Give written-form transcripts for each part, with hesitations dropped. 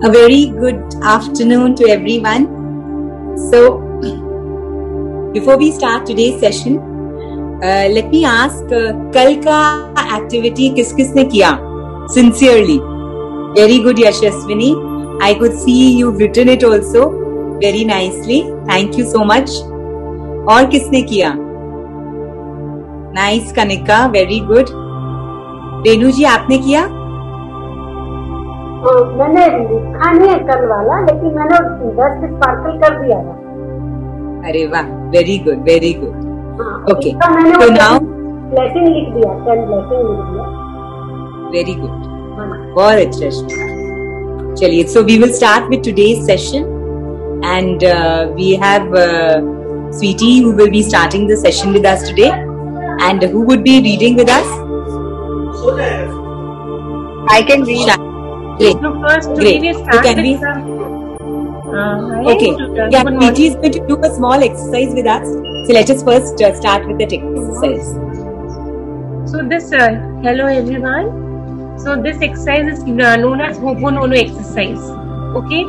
A very good afternoon to everyone. So, before we start today's session, let me ask, कल का activity किस किसने किया? Sincerely. Very good, Yashaswini. I could see you've written it also very nicely. Thank you so much. और किसने किया? Nice, Kanika. Very good. Renu जी, आपने किया? मैंने लिखा नहीं है कल वाला, लेकिन मैंने 10 स्पार्कल कर दिया था। अरे वाह, very good, very good. Okay, तो नाउ ब्लेसिंग लिख दिया, 10 ब्लेसिंग लिख दिया। वेरी गुड, बहुत अच्छा। चलिए, so we will start with today's session and we have Sweety who will be starting the session with us today, and who would be reading with us? I can read. Great. So first, Great. we start can with we? Okay. Yeah, Preeti is going to do a small exercise with us. So let us first start with the exercise. So this, hello everyone. So this exercise is known as Ho'oponopono exercise. Okay.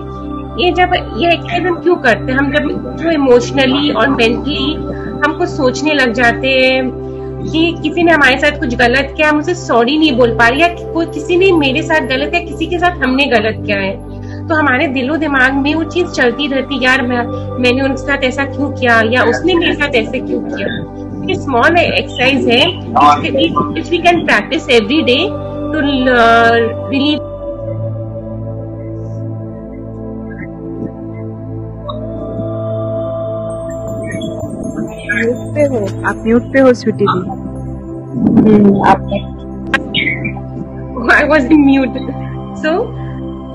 ये exercise हम क्यों करते हैं? हम जब जो emotionally और mentally हमको सोचने लग जाते हैं कि किसी ने हमारे साथ कुछ गलत किया, हम उसे सॉरी नहीं बोल पा रहे, या कोई किसी ने मेरे साथ गलत, या किसी के साथ हमने गलत किया है, तो हमारे दिलो दिमाग में वो चीज चलती रहती, यार मैंने उनके साथ ऐसा क्यों किया, या उसने मेरे साथ ऐसे क्यों किया। ये स्मॉल एक्सरसाइज है which we can practice every day to relieve. आप म्यूट पे हो स्वीटी दी। I was in mute. So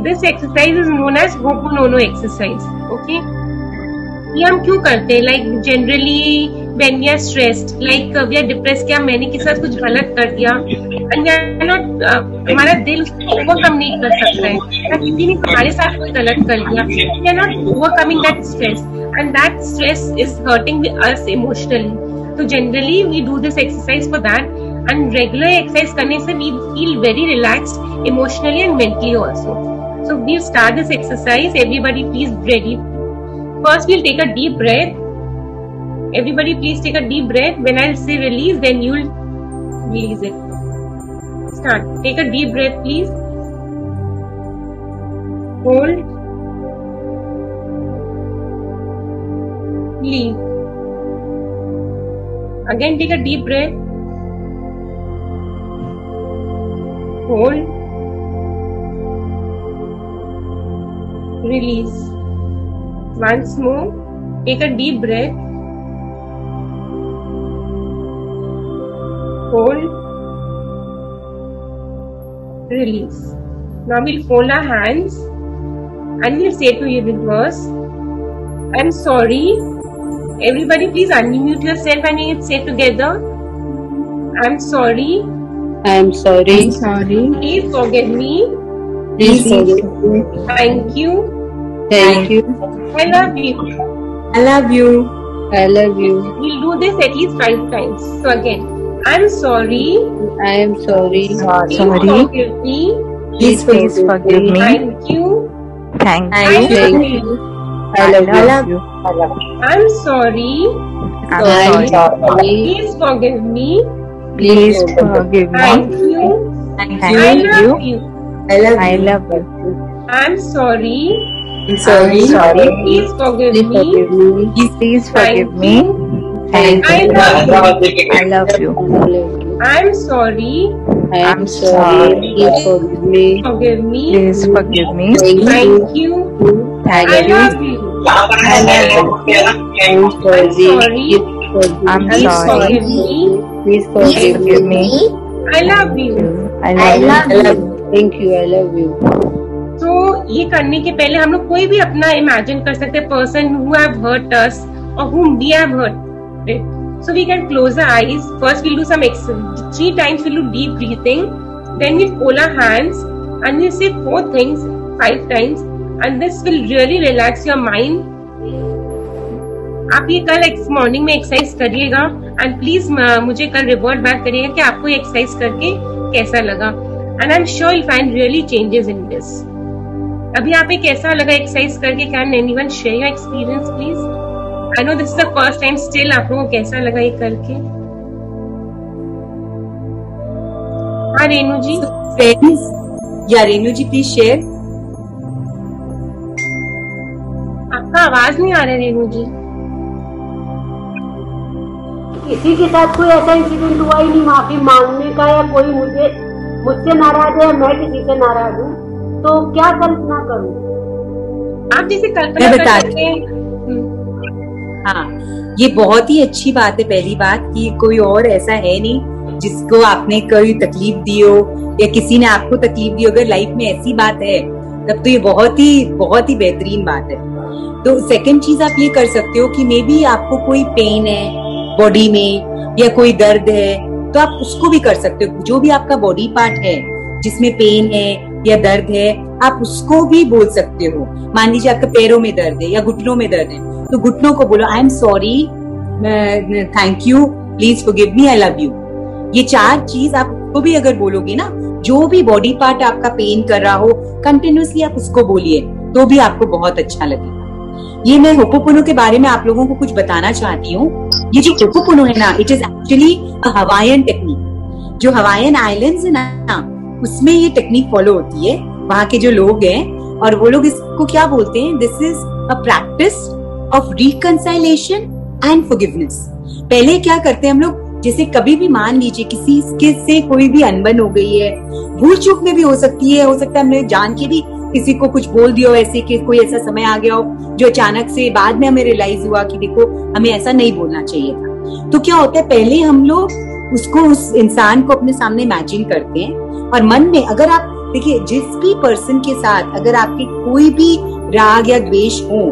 this exercise is known as Ho'oponopono exercise. Okay. ये हम क्यों करते हैं? Like generally when we are stressed, like we are depressed, क्या मैंने किसी साथ कुछ गलत कर दिया, and we are not हमारा दिल overcome नहीं कर सकता है, या किसी ने हमारे साथ कुछ गलत कर दिया, we are not overcoming that stress, and that stress is hurting us emotionally. So generally we do this exercise for that, and regular exercise करने से we feel very relaxed emotionally and mentally also. So we'll start this exercise. Everybody please ready. First we'll take a deep breath. Everybody please take a deep breath. When I'll say release, then you'll release it. Start. Take a deep breath please. Hold. Release. Again take a deep breath. Hold. Release. Once more, take a deep breath. Hold. Release. Now we'll fold our hands and we'll say to universe, I'm sorry. Everybody please unmute yourself and we'll say together, I'm sorry. I'm sorry. I'm sorry. Please forgive me. Please forgive me. Thank you. Thank you. I love you. I love you. I love you. We'll do this at least 5 times. So again, I'm sorry. I am sorry. Please forgive me. Please forgive me. Thank you. Thank you. I love you. I'm sorry. I'm sorry. Please forgive me. Please forgive me. Thank you. Thank I love you. I love you. I'm sorry. Sorry. Please forgive me. Please forgive me. Thank I you. love you. I love you. I'm sorry. I'm sorry. Please forgive me. Forgive me. Please forgive me. Thank you. Thank I you. love you. I love you. I'm sorry. I'm Please sorry. forgive me. Please forgive me. I love you. I love you. Thank you. I love you. तो ये करने के पहले हम लोग कोई भी अपना इमेजिन कर सकते हैं, person who have hurt us और whom we have hurt. So we can close our eyes. First we'll do some 3 times we'll do deep breathing. Then we'll fold our hands and we'll say 4 things 5 times, and this will really relax your mind. आप ये कल morning में exercise करिएगा and please मुझे कल report back करिएगा कि आपको एक्सरसाइज करके कैसा लगा, and I am sure you find really changes in this. अभी आप एक कैसा लगा एक्सरसाइज करके? Can anyone share your experience please? I know this is the first time, still आप लोगों को कैसा लगा ये करके? हाँ रेनू जी। फ्रेंड्स, या रेनू जी प्लीज शेयर। आपका आवाज नहीं आ रहा रेनू जी। किसी के साथ कोई ऐसा इंसिडेंट हुआ ही नहीं माफी मांगने का, या कोई मुझसे नाराज है, मैं किसी से नाराज हूँ, तो क्या कल्पना करूँ? आप जैसे कल्पना कर सकते हैं। हाँ, ये बहुत ही अच्छी बात है। पहली बात कि कोई और ऐसा है नहीं जिसको आपने कोई तकलीफ दी हो या किसी ने आपको तकलीफ दी हो। अगर लाइफ में ऐसी बात है तब तो ये बहुत ही बेहतरीन बात है। तो सेकंड चीज आप ये कर सकते हो कि मे बी आपको कोई पेन है बॉडी में या कोई दर्द है, तो आप उसको भी कर सकते हो। जो भी आपका बॉडी पार्ट है जिसमें पेन है या दर्द है, आप उसको भी बोल सकते हो। मान लीजिए आपके पैरों में दर्द है या घुटनों में दर्द है, तो घुटनों को बोलो आई am sorry, thank you, please forgive me, I love you. ये 4 चीज आप उसको भी अगर बोलोगे ना, जो भी बॉडी पार्ट आपका पेन कर रहा हो, कंटिन्यूअसली आप उसको बोलिए, तो भी आपको बहुत अच्छा लगेगा। ये मैं होपोपोनो के बारे में आप लोगों को कुछ बताना चाहती हूँ। ये जो होपोपोनो है ना, it is actually a Hawaiian technique. जो हवाईयन आइलैंड्स है ना, उसमें ये टेक्निक फॉलो होती है। वहां के जो लोग हैं, और वो लोग इसको क्या बोलते हैं, this is a practice of reconciliation and forgiveness. पहले क्या करते हैं हम लोग, जैसे कभी भी मान लीजिए किसी से कोई भी अनबन हो गई है, भूल चूक में भी हो सकती है, हो सकता है हमने जान के भी किसी को कुछ बोल दिया हो, ऐसे कि कोई ऐसा समय आ गया हो जो अचानक से बाद में हमें रियलाइज हुआ कि देखो हमें ऐसा नहीं बोलना चाहिए था। तो क्या होता है, पहले हम लोग उसको, उस इंसान को अपने सामने इमेजिन करते हैं, और मन में अगर आप देखिए, जिस भी पर्सन के साथ अगर आपके कोई भी राग या द्वेष हो,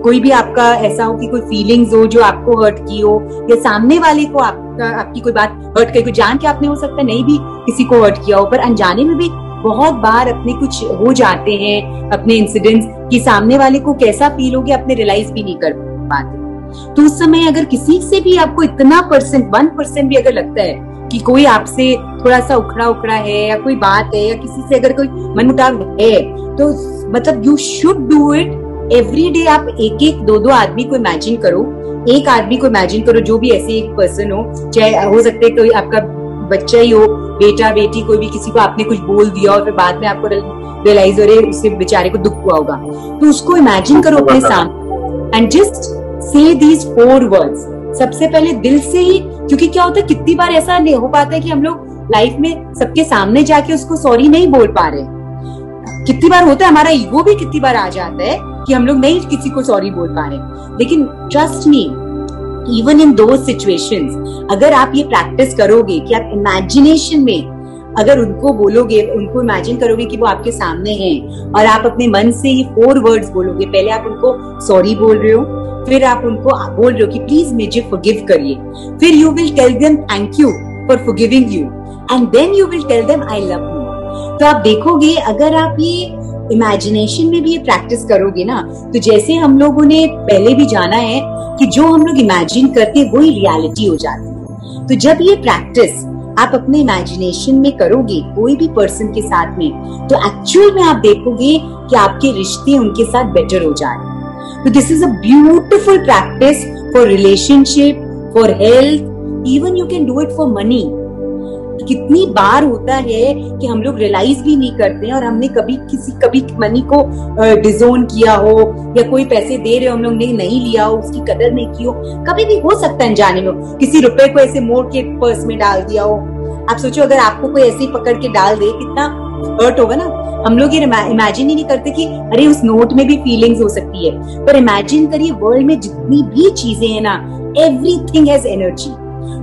कोई भी आपका ऐसा हो कि कोई फीलिंग्स हो जो आपको हर्ट की हो, या सामने वाले को आपकी कोई बात हर्ट की, कोई जान के आपने हो सकता है नहीं भी किसी को हर्ट किया हो, पर अनजाने में भी बहुत बार अपने कुछ हो जाते हैं अपने इंसिडेंट्स कि सामने वाले को कैसा फील हो गया अपने रियलाइज भी नहीं कर पाते। तो उस समय अगर किसी से भी आपको इतना 1% भी अगर लगता है कि कोई आपसे थोड़ा सा उखड़ा है, या कोई बात है, या किसी से अगर कोई मनमुटाव है, तो मतलब you should do it every day. आप एक 2 आदमी को इमेजिन करो, एक आदमी को इमेजिन करो जो भी ऐसे एक पर्सन हो, चाहे हो सकता है कोई आपका बच्चा ही हो, बेटा बेटी, कोई भी, किसी को आपने कुछ बोल दिया और फिर बाद में आपको रियलाइज हो रहे उससे बेचारे को दुख हुआ होगा, तो उसको इमेजिन करो अपने सामने and just say these 4 words. सबसे पहले दिल से ही, क्योंकि क्या होता है कितनी बार ऐसा नहीं हो पाता है कि हम लोग लाइफ में सबके सामने जाके उसको सॉरी नहीं बोल पा रहे। कितनी बार होता है, हमारा ईगो भी कितनी बार आ जाता है कि हम लोग नहीं किसी को सॉरी बोल पा रहे। लेकिन trust me, even in those situations, अगर आप ये प्रैक्टिस करोगे कि आप इमेजिनेशन में अगर उनको बोलोगे, उनको इमेजिन करोगे कि वो आपके सामने हैं, और आप अपने मन से ये 4 वर्ड्स बोलोगे, पहले आप उनको सॉरी बोल रहे हो, फिर आप उनको बोल रहे हो कि प्लीज मुझे फॉरगिव करिए, फिर you will tell them thank you for forgiving you, and then you will tell them I love you. तो आप देखोगे अगर आप ये इमेजिनेशन में भी ये प्रैक्टिस करोगे ना, तो जैसे हम लोगों ने पहले भी जाना है कि जो हम लोग इमेजिन करते हैं वही रियलिटी हो जाती है। तो जब ये प्रैक्टिस आप अपने इमेजिनेशन में करोगे कोई भी पर्सन के साथ में, तो एक्चुअल में आप देखोगे कि आपके रिश्ते उनके साथ बेटर हो जाए। तो this is a beautiful practice for relationship, for health, even you can do it for money. कितनी बार होता है कि हम लोग रियलाइज भी नहीं करते हैं, और हमने कभी मनी को डिजोन किया हो, या कोई पैसे दे रहे हो हम लोग ने नहीं लिया हो, उसकी कदर नहीं की हो, कभी भी हो सकता है अनजाने में किसी रुपए को ऐसे मोड़ के पर्स में डाल दिया हो। आप सोचो अगर आपको कोई ऐसे ही पकड़ के डाल दे, कितना हर्ट होगा ना। हम लोग ये इमेजिन ही नहीं करते कि अरे उस नोट में भी फीलिंग्स हो सकती है, पर इमेजिन करिए वर्ल्ड में जितनी भी चीजें है ना, एवरीथिंग हैज एनर्जी।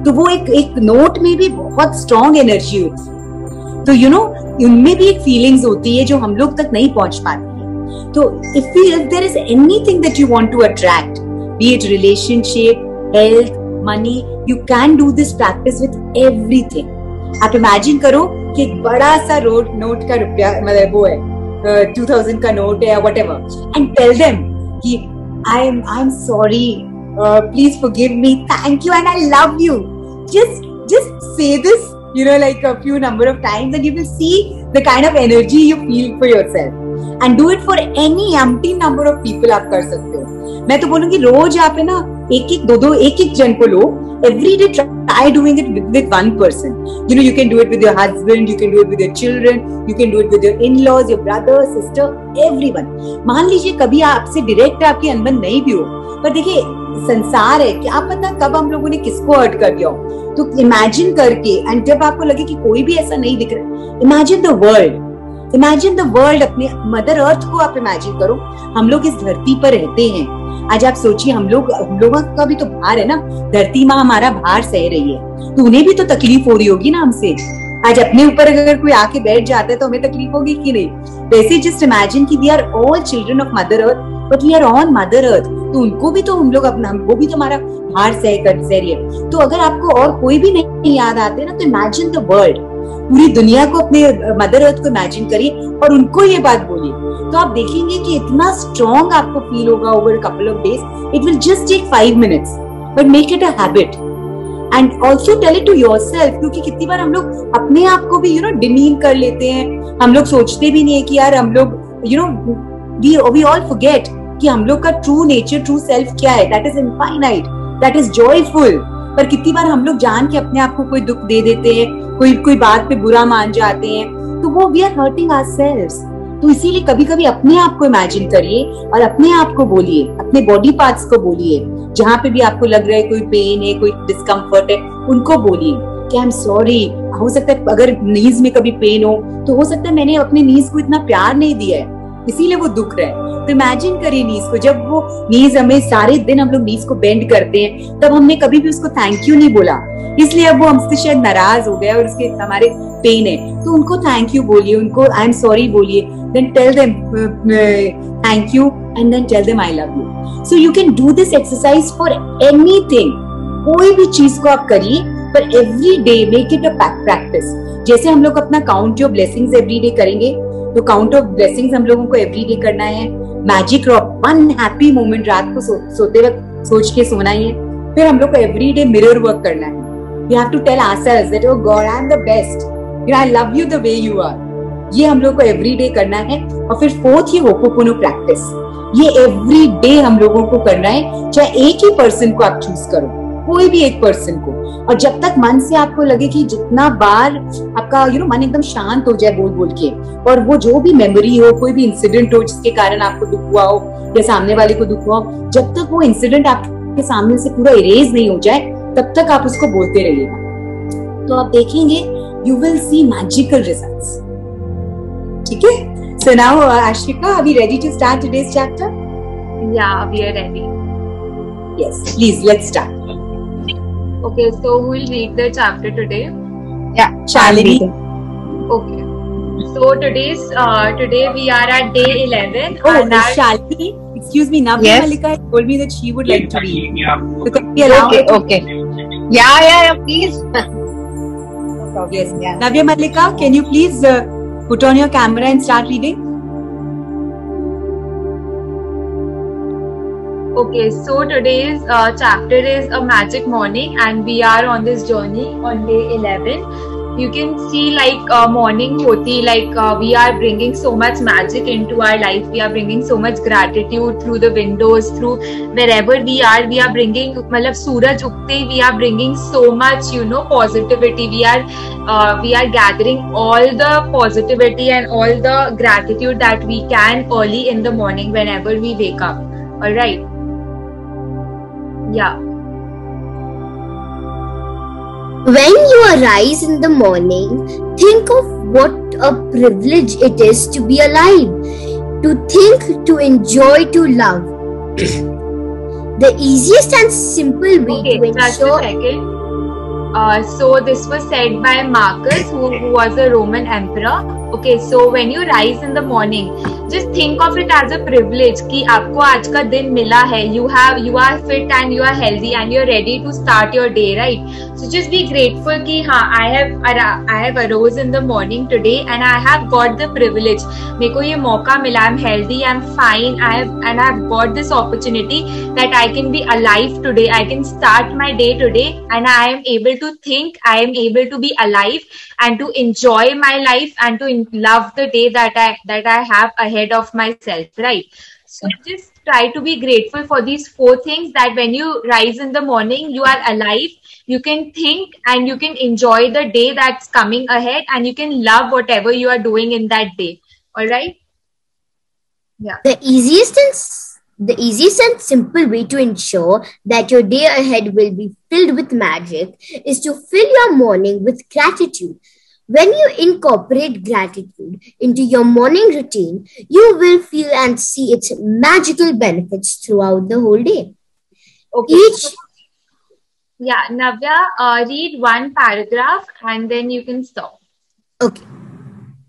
तो वो एक नोट में भी बहुत स्ट्रॉन्ग एनर्जी होती है। तो यू नो उनमें भी एक फीलिंग्स होती है जो हम लोग तक नहीं पहुंच पाती है। तो if there is anything that you want to attract, be it relationship, health, money, you can do this practice with everything. आप इमेजिन करो कि एक बड़ा सा नोट का रुपया, मतलब वो है 2000 का नोट है, व्हाटएवर, एंड टेल देम कि आई am sorry, please forgive me, thank you, and I love you. Just say this, you know, like a few number of times, and you will see the kind of energy you feel for yourself. And do it for any empty number of people. आप कर सकते हो. मैं तो बोलूंगी रोज आप है ना एक जन को लो. Every day try doing it with one person. You know, you can do it with your husband, you can do it with your children, you can do it with your in-laws, your brother, sister, everyone. मान लीजिए कभी आपसे direct आपकी अनबन नहीं भी हो, पर देखिए संसार है, क्या पता कब हम लोगों ने किसको हर्ट कर दिया हो. तो इमेजिन करके, एंड जब आपको लगे कि कोई भी ऐसा नहीं दिख रहा, इमेजिन द वर्ल्ड. अपने मदर अर्थ को आप इमेजिन करो. हम लोग इस धरती पर रहते हैं. आज आप सोचिए, हम लोगों का भी तो भार है ना. धरती माँ हमारा भार सह रही है, तो उन्हें भी तो तकलीफ हो रही होगी ना हमसे. आज अपने ऊपर अगर कोई आके बैठ जाता है तो हमें तकलीफ होगी कि नहीं. वैसे जस्ट इमेजिन कि we are all children of mother earth, but we are on mother earth. तो उनको भी तो हम लोग अपना, वो भी तो हमारा भार सह रही है. तो अगर आपको और कोई भी नहीं याद आते ना, तो इमेजिन द वर्ल्ड. पूरी दुनिया को, अपने मदर अर्थ को इमेजिन करिए और उनको ये बात बोलिए. तो आप देखेंगे कि इतना स्ट्रॉन्ग आपको फील होगा over couple of days. It will just take 5 minutes, but make it a habit. And also tell it to yourself, क्योंकि कितनी बार हम लोग अपने आप को भी डिमीन कर लेते हैं. हम लोग सोचते भी नहीं है कि यार हम लोग वी ऑल फॉरगेट कि हम लोग का ट्रू नेचर, ट्रू सेल्फ क्या है. That is infinite, that is joyful. पर कितनी बार हम लोग जान के अपने आप को कोई दुख दे देते हैं, कोई बात पे बुरा मान जाते हैं, तो वो वी आर हर्टिंग आवरसेल्व्स. तो इसीलिए कभी कभी अपने आप को इमेजिन करिए और अपने आप को बोलिए, अपने बॉडी पार्ट्स को बोलिए. जहाँ पे भी आपको लग रहा है कोई पेन है, कोई डिस्कम्फर्ट है, उनको बोलिए कि आई एम सॉरी. हो सकता है अगर नीज में कभी पेन हो, तो हो सकता है मैंने अपने नीज को इतना प्यार नहीं दिया है, इसीलिए वो दुख रहा है. तो इमेजिन करिए नीज को. जब वो नीज, हमें सारे दिन हम लोग नीज को बेंड करते हैं, तब हमने कभी भी उसको थैंक यू नहीं बोला, इसलिए अब वो हमसे शायद नाराज हो गया और उसके हमारे पेन है. तो उनको थैंक यू बोलिए, उनको आई एम सॉरी बोलिए. Then tell them thank you and then tell them I love you. So you can do this exercise for anything. कोई भी चीज को आप करिए, पर every day make it a practice. जैसे हम लोग अपना count your blessings every day करेंगे, तो काउंट ऑफ ब्लेसिंग्स हम लोगों को एवरी डे करना है. Magic rock, one happy moment रात को सोते वक्त सोच के सोना ही है. फिर हम लोग को एवरी डे मिरर वर्क करना है. We have to tell ourselves that oh God, I am the best, I love you the way you are. ये हम लोग को एवरी डे करना है. और फिर फोर्थ, ये होपोपोनो प्रैक्टिस. ये एवरी डे हम लोगों को करना है. चाहे एक ही पर्सन को आप चूज करो, कोई भी एक पर्सन को. और जब तक मन से आपको लगे कि जितना बार आपका मन एकदम शांत हो जाए बोल बोल के, और वो जो भी मेमोरी हो, कोई भी इंसिडेंट हो जिसके कारण आपको दुख हुआ हो या सामने वाले को दुख हुआ हो, जब तक वो इंसिडेंट आपके सामने से पूरा इरेज नहीं हो जाए, तब तक आप उसको बोलते रहिएगा. तो आप देखेंगे you will see magical results. ठीक है. So now Ashika, are we ready to start today's chapter? Yeah, we are ready. Yes, please, let's start. Okay, so who will read the chapter today? Yeah, Shalini. Okay. So today we are at day 11. Oh, Shalini, excuse me, Navya Malika told me that she would like to read. So can we allow her to- Okay. Yeah, please. Yes. Navya Malika, can you please put on your camera and start reading? Okay, so today's chapter is a magic morning, and we are on this journey on day 11. You can see morning hoti, we are bringing so much magic into our life. We are bringing so much gratitude through the windows, through wherever we are bringing, suraj ukte, we are bringing so much, positivity. We are gathering all the positivity and all the gratitude that we can early in the morning whenever we wake up. All right. Yeah. When you arise in the morning, think of what a privilege it is to be alive, to think, to enjoy, to love. The easiest and simple way to ensure... Just a second. So this was said by Marcus, who was a Roman emperor. Okay, so when you rise in the morning, just think of it as a privilege कि आपको आज का दिन मिला है. You are fit and you are healthy and you are ready to start your day, right? So just be grateful कि हाँ I have arose in the morning today and I have got the privilege. मेरे को ये मौका मिला. I'm healthy, I'm fine. I have got this opportunity that I can be alive today. I can start my day today and I am able to think. I am able to be alive and to enjoy my life and to love the day that I have ahead of myself. Right. So just try to be grateful for these 4 things, that when you rise in the morning, you are alive, you can think and you can enjoy the day that's coming ahead and you can love whatever you are doing in that day. All right? Yeah. The easiest and simple way to ensure that your day ahead will be filled with magic is to fill your morning with gratitude. When you incorporate gratitude into your morning routine, you will feel and see its magical benefits throughout the whole day. Okay. Yeah, Navya, read one paragraph and then you can stop.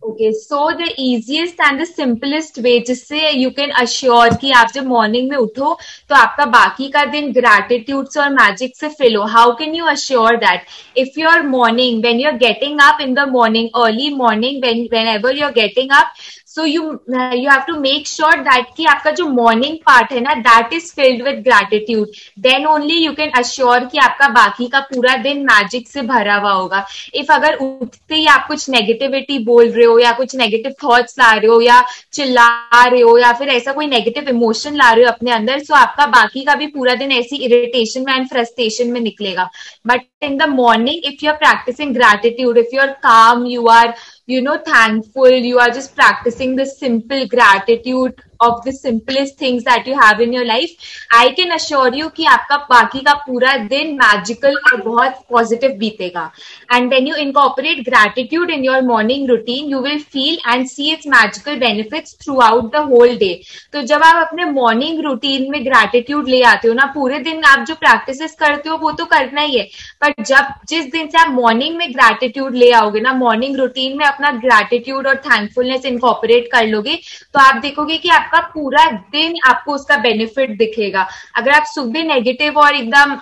Okay, so the easiest and the simplest way जिससे you can assure कि आप जब morning में उठो तो आपका बाकी का दिन gratitude से और magic से fill हो. How can you assure that? If your morning, when you're getting up in the morning, early morning, whenever you're getting up, so you have to make sure that कि आपका जो morning part है ना, that is filled with gratitude. Then only you can assure कि आपका बाकी का पूरा दिन magic से भरा हुआ होगा. If अगर उठते ही आप कुछ negativity बोल रहे हो या कुछ negative thoughts ला रहे हो या चिल्ला रहे हो या फिर ऐसा कोई negative emotion ला रहे हो अपने अंदर, so आपका बाकी का भी पूरा दिन ऐसी irritation में and frustration में निकलेगा. But in the morning, if you're practicing gratitude, if you're calm, you are thankful, you are just practicing the simple gratitude of the simplest things that you have in your life, I can assure you कि आपका बाकी का पूरा दिन magical और बहुत positive बीतेगा. And when you incorporate gratitude in your morning routine, you will feel and see its magical benefits throughout the whole day. तो जब आप अपने morning routine में gratitude ले आते हो ना, पूरे दिन आप जो practices करते हो वो तो करना ही है, पर जिस दिन से आप morning में gratitude ले आओगे ना, morning routine में अपना gratitude और thankfulness incorporate कर लोगे, तो आप देखोगे कि आपका पूरा दिन आपको उसका बेनिफिट दिखेगा. अगर आप सुबह नेगेटिव और एकदम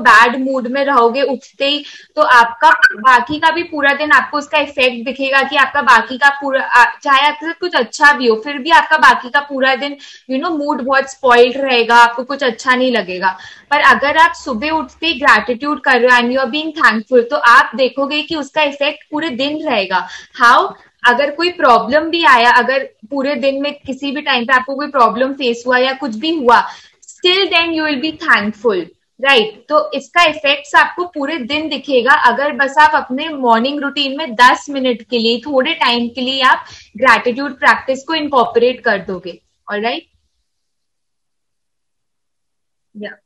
बैड मूड में रहोगे उठते ही, तो आपका बाकी का भी पूरा दिन आपको उसका इफेक्ट दिखेगा कि आपका बाकी का पूरा, चाहे आपके साथ कुछ अच्छा भी हो फिर भी आपका बाकी का पूरा दिन मूड बहुत स्पॉइल्ड रहेगा, आपको कुछ अच्छा नहीं लगेगा. पर अगर आप सुबह उठते ही ग्रैटिट्यूड कर रहे हो and you are being thankful, तो आप देखोगे कि उसका इफेक्ट पूरे दिन रहेगा. हाउ? अगर कोई प्रॉब्लम भी आया, अगर पूरे दिन में किसी भी टाइम पे आपको कोई प्रॉब्लम फेस हुआ या कुछ भी हुआ, still then you will be thankful, right? तो इसका इफेक्ट्स आपको पूरे दिन दिखेगा अगर बस आप अपने मॉर्निंग रूटीन में 10 मिनट के लिए, थोड़े टाइम के लिए आप ग्रैटिट्यूड प्रैक्टिस को इनकॉर्पोरेट कर दोगे. ऑलराइट? या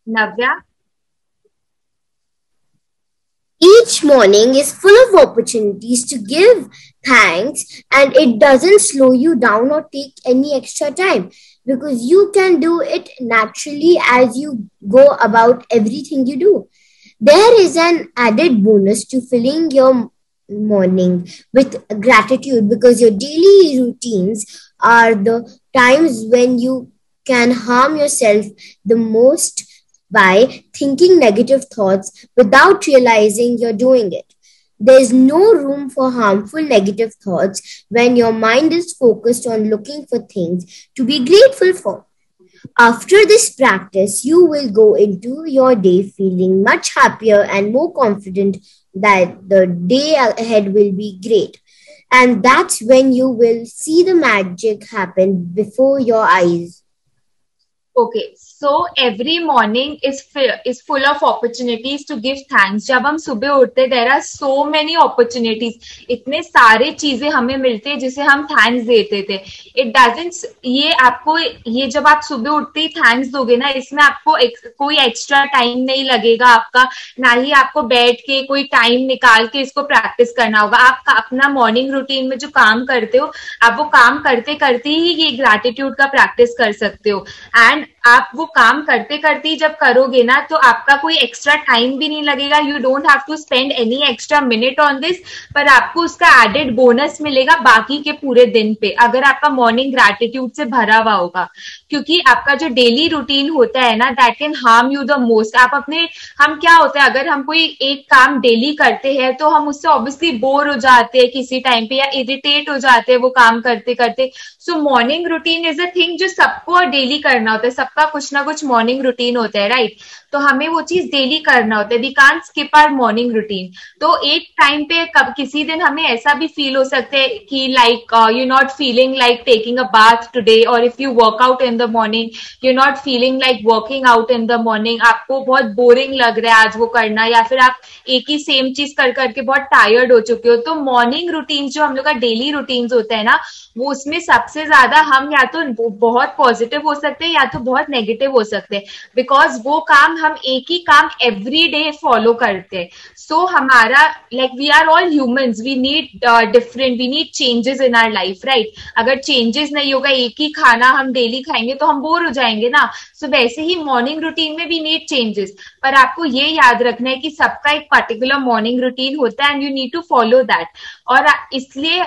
नव्या? Each morning is full of opportunities to give thanks, and it doesn't slow you down or take any extra time because you can do it naturally as you go about everything you do. There is an added bonus to filling your morning with gratitude because your daily routines are the times when you can harm yourself the most by thinking negative thoughts without realizing you're doing it. There is no room for harmful negative thoughts when your mind is focused on looking for things to be grateful for. After this practice, you will go into your day feeling much happier and more confident that the day ahead will be great. And that's when you will see the magic happen before your eyes. Okay, so every morning is full of opportunities to give thanks. जब हम सुबह उठते, there are so many opportunities. इतने सारे चीजें हमें मिलते हैं जिसे हम thanks देते थे. It doesn't, ये जब आप सुबह उठते ही thanks दोगे ना, इसमें आपको कोई extra time नहीं लगेगा आपका, ना ही आपको बैठ के कोई time निकाल के इसको practice करना होगा. आप अपना morning routine में जो काम करते हो, आप वो काम करते करते ही ये gratitude का practice कर सकते हो. And आप वो काम करते करते जब करोगे ना तो आपका कोई एक्स्ट्रा टाइम भी नहीं लगेगा, you don't have to spend any extra minute on this, पर आपको उसका एडेड बोनस मिलेगा बाकी के पूरे दिन पे, अगर आपका मॉर्निंग ग्रैटिट्यूड से भरा हुआ होगा। क्योंकि आपका जो डेली रूटीन होता है ना, that can harm you the most. आप अपने, हम क्या होता है, अगर हम कोई एक काम डेली करते हैं तो हम उससे ऑब्वियसली बोर हो जाते हैं किसी टाइम पे, या इरिटेट हो जाते हैं वो काम करते करते। सो morning routine is a thing जो सबको डेली करना होता है, सबका कुछ ना कुछ मॉर्निंग रूटीन होता है, राइट? तो हमें वो चीज डेली करना होता है, we can't skip our morning routine. तो एक टाइम पे कब किसी दिन हमें ऐसा भी फील हो सकता है कि like you not feeling like taking a bath today, और if you work out in the morning you not feeling like working out in the morning, आपको बहुत बोरिंग लग रहा है आज वो करना, या फिर आप एक ही सेम चीज कर करके बहुत टायर्ड हो चुके हो। तो मॉर्निंग रूटीन जो हम लोग का डेली रूटीन होता है ना, वो उसमें सबसे ज्यादा हम या तो बहुत पॉजिटिव हो सकते हैं या तो बहुत नेगेटिव हो सकते हैं, बिकॉज वो काम हम एक ही काम एवरी डे फॉलो करते हैं। सो हमारा like we are all humans, we need different, we need changes in our life, right? अगर चेंजेस नहीं होगा, एक ही खाना हम डेली खाएंगे तो हम बोर हो जाएंगे ना। सो वैसे ही मॉर्निंग रूटीन में भी नीड चेंजेस, पर आपको ये याद रखना है कि सबका एक पर्टिकुलर मॉर्निंग रूटीन होता है and you need to follow that. और इसलिए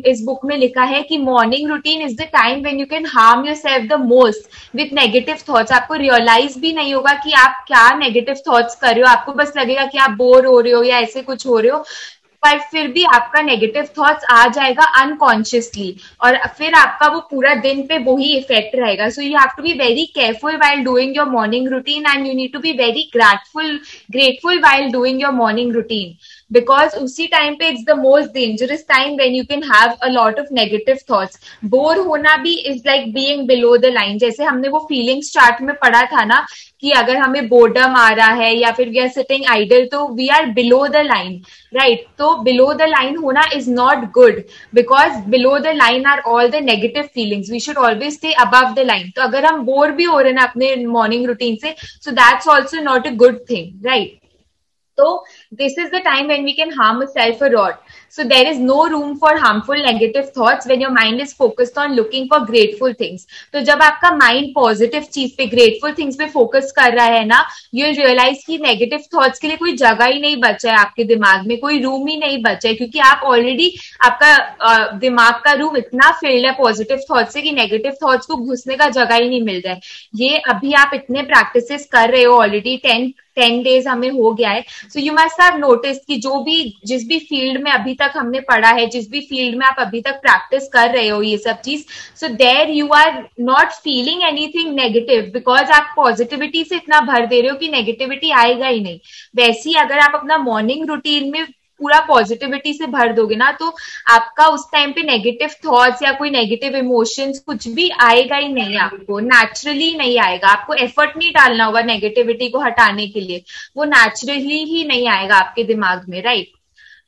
इस बुक में लिखा है कि morning routine is the time when you can harm yourself the most with negative thoughts. आपको रियलाइज भी नहीं होगा कि आप क्या नेगेटिव थॉट्स कर रहे हो, आपको बस लगेगा कि आप बोर हो रहे हो या ऐसे कुछ हो रहे हो, पर फिर भी आपका नेगेटिव थॉट्स आ जाएगा अनकॉन्शियसली, और फिर आपका वो पूरा दिन पे वही इफेक्ट रहेगा। So you have to be very careful while doing your morning routine and you need to be very grateful while doing your morning routine, because उसी टाइम पे it's the most dangerous time when you can have a lot of negative thoughts. Bore होना भी is like being below the line, जैसे हमने वो feeling start में पढ़ा था ना कि अगर हमें बोर्डम आ रहा है या फिर वी आर सिटिंग आइडल तो we are below the line, right? तो बिलो द लाइन होना is not good, because below the line are all the negative feelings, we should always stay above the line. तो अगर हम bore भी हो रहे हैं ना अपने मॉर्निंग रूटीन से, so that's also not a good thing, right? So this is the time when we can harm ourselves a lot. So there is no room for harmful negative thoughts when your mind is focused on looking for grateful things. तो जब आपका mind positive चीज पे, grateful things पे focus कर रहा है ना, यू रियलाइज कि नेगेटिव थॉट्स के लिए कोई जगह ही नहीं बचा है आपके दिमाग में, कोई रूम ही नहीं बचा है, क्योंकि आप ऑलरेडी, आपका दिमाग का रूम इतना फिल्ड है पॉजिटिव थॉट से कि नेगेटिव थॉट्स को घुसने का जगह ही नहीं मिल रहा है। ये अभी आप इतने प्रैक्टिसेस कर रहे हो ऑलरेडी, 10 डेज हमें हो गया है। So you must have notice कि जिस भी फील्ड में अभी तक हमने पढ़ा है, जिस भी फील्ड में आप अभी तक प्रैक्टिस कर रहे हो ये सब चीज, so there you are not feeling anything negative, because आप पॉजिटिविटी से इतना भर दे रहे हो कि नेगेटिविटी आएगा ही नहीं। वैसे ही अगर आप अपना मॉर्निंग रूटीन में पूरा पॉजिटिविटी से भर दोगे ना, तो आपका उस टाइम पे नेगेटिव थॉट्स या कोई नेगेटिव इमोशंस कुछ भी आएगा ही नहीं, आपको नेचुरली नहीं आएगा। आपको एफर्ट नहीं डालना होगा नेगेटिविटी को हटाने के लिए, वो नेचुरली ही नहीं आएगा आपके दिमाग में, राइट?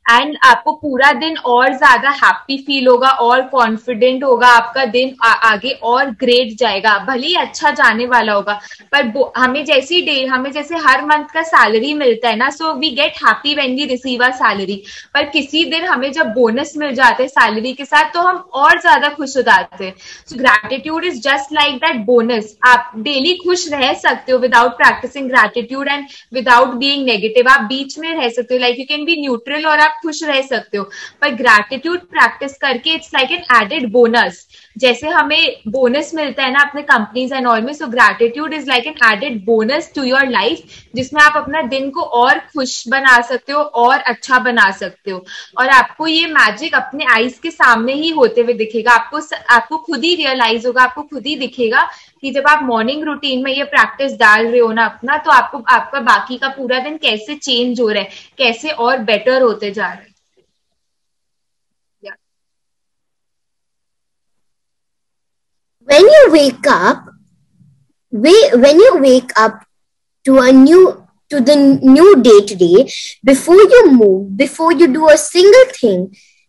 एंड आपको पूरा दिन और ज्यादा हैप्पी फील होगा और कॉन्फिडेंट होगा, आपका दिन आगे और ग्रेट जाएगा, भले ही अच्छा जाने वाला होगा। पर हमें जैसे हर मंथ का सैलरी मिलता है ना, so we get happy when we receive our salary, पर किसी दिन हमें जब बोनस मिल जाते हैं सैलरी के साथ तो हम और ज्यादा खुश हो जाते हैं। So gratitude is just like that bonus. आप डेली खुश रह सकते हो without practicing gratitude and without being negative, आप बीच में रह सकते हो, like you can be neutral और आप खुश रह सकते हो। पर ग्रैटिट्यूड प्रैक्टिस करके it's like an added bonus, जैसे हमें बोनस मिलता है ना अपने कंपनीज एंड ऑल में, so gratitude is like an added bonus to your life, जिसमें आप अपना दिन को और खुश बना सकते हो और अच्छा बना सकते हो। और आपको ये मैजिक अपने आईज के सामने ही होते हुए दिखेगा, आपको खुद ही रियलाइज होगा, आपको खुद ही दिखेगा कि जब आप मॉर्निंग रूटीन में ये प्रैक्टिस डाल रहे हो ना अपना, तो आपका बाकी का पूरा दिन कैसे चेंज हो रहा है, कैसे और बेटर होते जा रहे हैं। When you wake up to the new day today, before you move, before you do a single thing,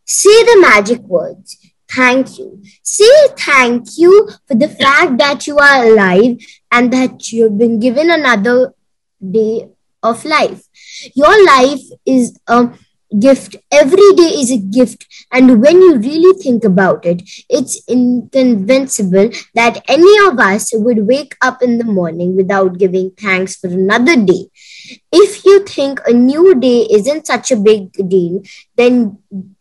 say the magic words. Thank you. Say thank you for the fact that you are alive and that you've been given another day of life. Your life is a gift. Every day is a gift, and when you really think about it, it's inconceivable that any of us would wake up in the morning without giving thanks for another day. If you think a new day isn't such a big deal, then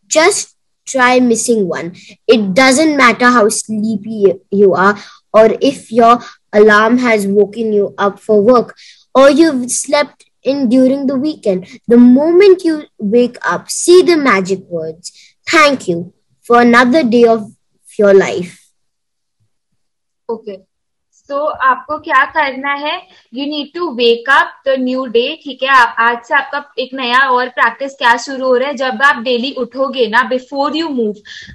just try missing one. It doesn't matter how sleepy you are, or if your alarm has woken you up for work, or you've slept in during the weekend. The moment you wake up, see the magic words, "Thank you for another day of your life." Okay, so आपको क्या करना है, you need to wake up the new day. ठीक है, आज से आपका एक नया और प्रैक्टिस क्या शुरू हो रहा है. जब आप डेली उठोगे ना, बिफोर यू मूव,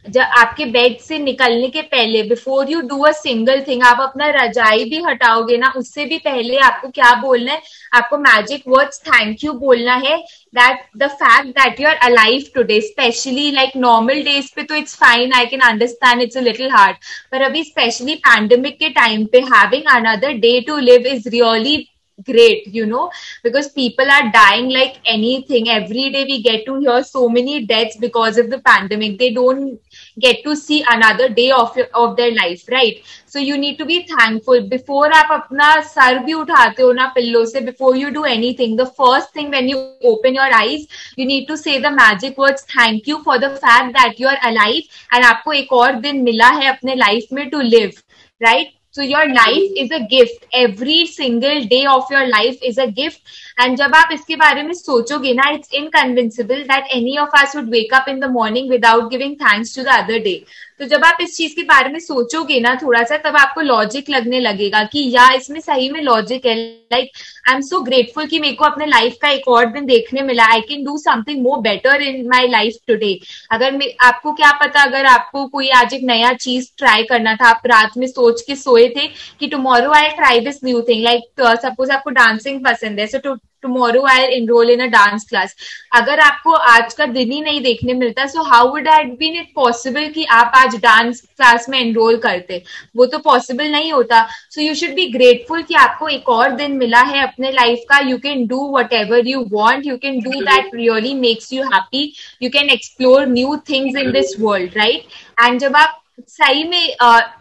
जब आपके बेड से निकलने के पहले, before you do a single thing, आप अपना रजाई भी हटाओगे ना, उससे भी पहले आपको क्या बोलना है, आपको मैजिक वर्ड्स थैंक यू बोलना है. that the fact that you're alive today, especially like normal days पे तो it's fine, I can understand it's a little hard, पर अभी especially pandemic के time पे having another day to live is really great, you know, because people are dying like anything. Every day we get to hear so many deaths because of the pandemic. They don't get to see another day of their life, right? So you need to be thankful. Before आप अपना sir भी उठाते हो ना pillow से, before you do anything, the first thing when you open your eyes, you need to say the magic words thank you for the fact that you are alive, and आपको एक और दिन मिला है अपने life में to live, right? So your life is a gift. Every single day of your life is a gift. And जब आप इसके बारे में सोचोगे ना, it's inconceivable that any of us would wake up in the morning without giving thanks to the other day. तो जब आप इस चीज के बारे में सोचोगे ना थोड़ा सा, तब आपको लॉजिक लगने लगेगा कि यार इसमें सही में लॉजिक है. Like I am so grateful कि मेरे को अपने लाइफ का एक और दिन देखने मिला. I can do something more better in my life today. अगर आपको क्या पता, अगर आपको कोई आज एक नया चीज ट्राई करना था, आप रात में सोच के सोए थे कि tomorrow I try this new thing. Like suppose आपको डांसिंग पसंद है, सो tomorrow I'll enroll in a dance class. अगर आपको आज का दिन ही नहीं देखने मिलता, so how would that been it possible कि आप आज डांस क्लास में एनरोल करते? वो तो पॉसिबल नहीं होता. So you should be grateful कि आपको एक और दिन मिला है अपने लाइफ का. You can do whatever you want. You can do that really makes you happy. You can explore new things in this world, right? And जब आप सही में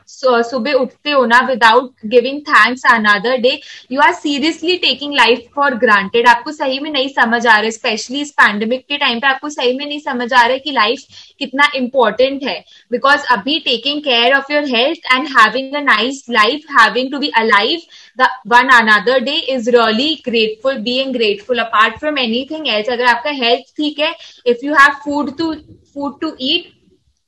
सुबह उठते हो ना without giving thanks another day, you are seriously taking life for granted. आपको सही में नहीं समझ आ रहा है, स्पेशली इस पैंडेमिक के टाइम पे आपको सही में नहीं समझ आ रहा है कि लाइफ कितना इंपॉर्टेंट है. बिकॉज अभी taking care of your health and having a nice life, having to be alive the one another day is really grateful, being grateful apart from anything else. अगर आपका हेल्थ ठीक है, if you have food to eat,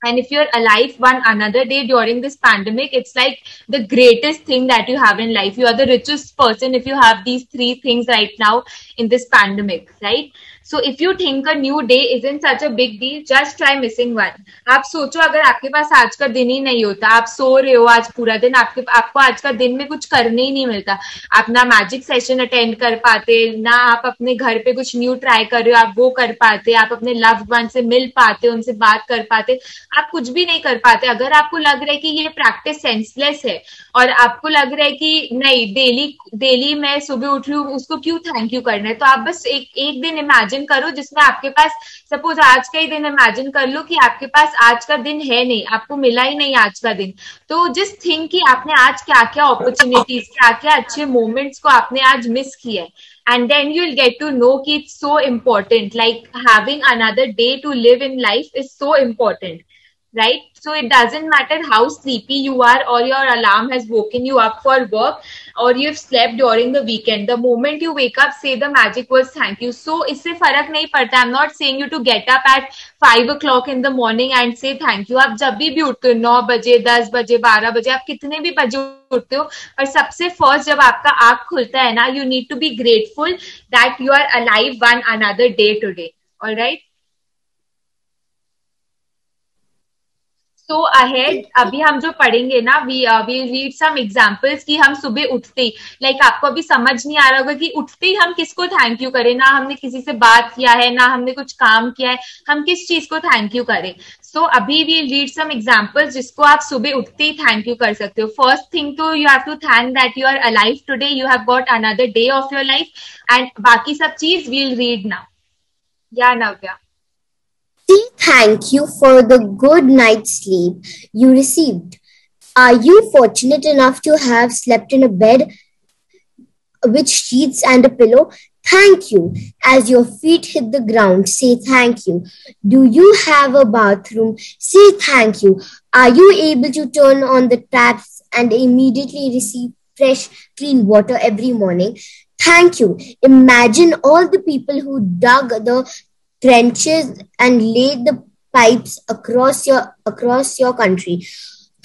and if you're alive one another day during this pandemic, it's like the greatest thing that you have in life. You are the richest person if you have these three things right now in this pandemic, right? So if you think a new day isn't such a big deal, just try missing one. आप सोचो अगर आपके पास आज का दिन ही नहीं होता, आप सो रहे हो आज पूरा दिन, आपको आज का दिन में कुछ करने ही नहीं मिलता, आप ना मैजिक सेशन अटेंड कर पाते, ना आप अपने घर पे कुछ न्यू ट्राई कर रहे हो आप वो कर पाते, आप अपने लव्ड वन से मिल पाते, उनसे बात कर पाते, आप कुछ भी नहीं कर पाते. अगर आपको लग रहा है कि ये प्रैक्टिस सेंसलेस है और आपको लग रहा है कि नहीं डेली मैं सुबह उठ रही हूँ उसको क्यों थैंक यू करना है, तो आप बस एक दिन इमेजिन करो जिसमें आपके पास, सपोज आज का ही दिन इमेजिन कर लो कि आपके पास आज का दिन है नहीं, आपको मिला ही नहीं आज का दिन. तो जस्ट थिंक कि आपने आज क्या क्या अपॉर्चुनिटीज, क्या क्या अच्छे मोमेंट्स को आपने आज मिस किया है. And then you'll get to know कि it's so important, like having another day to live in life is so important, right? So it doesn't matter how sleepy you are or your alarm has woken you up for work or you've slept during the weekend. The moment you wake up, say the magic words thank you. So इससे फर्क नहीं पड़ता. I'm not saying you to get up at 5 o'clock in the morning and say thank you. आप जब भी उठते हो 9 बजे, 10 बजे, 12 बजे, आप कितने भी बजे उठते हो, पर सबसे फर्स्ट जब आपका आँख खुलता है ना, you need to be grateful that you are alive one another day today. All right? So ahead, अभी हम जो पढ़ेंगे ना, we read some examples कि हम सुबह उठते ही, like आपको अभी समझ नहीं आ रहा होगा कि उठते ही हम किसको थैंक यू करें, ना हमने किसी से बात किया है, ना हमने कुछ काम किया है, हम किस चीज को थैंक यू करें. So अभी we read some examples जिसको आप सुबह उठते ही थैंक यू कर सकते हो. First thing तो you have to thank that you are alive today, you have got another day of your life, and बाकी सब चीज we'll read now. या नव्या? Say thank you for the good night's sleep you received. Are you fortunate enough to have slept in a bed with sheets and a pillow? Thank you. As your feet hit the ground, say thank you. Do you have a bathroom? Say thank you. Are you able to turn on the taps and immediately receive fresh, clean water every morning? Thank you. Imagine all the people who dug the trenches and laid the pipes across your country,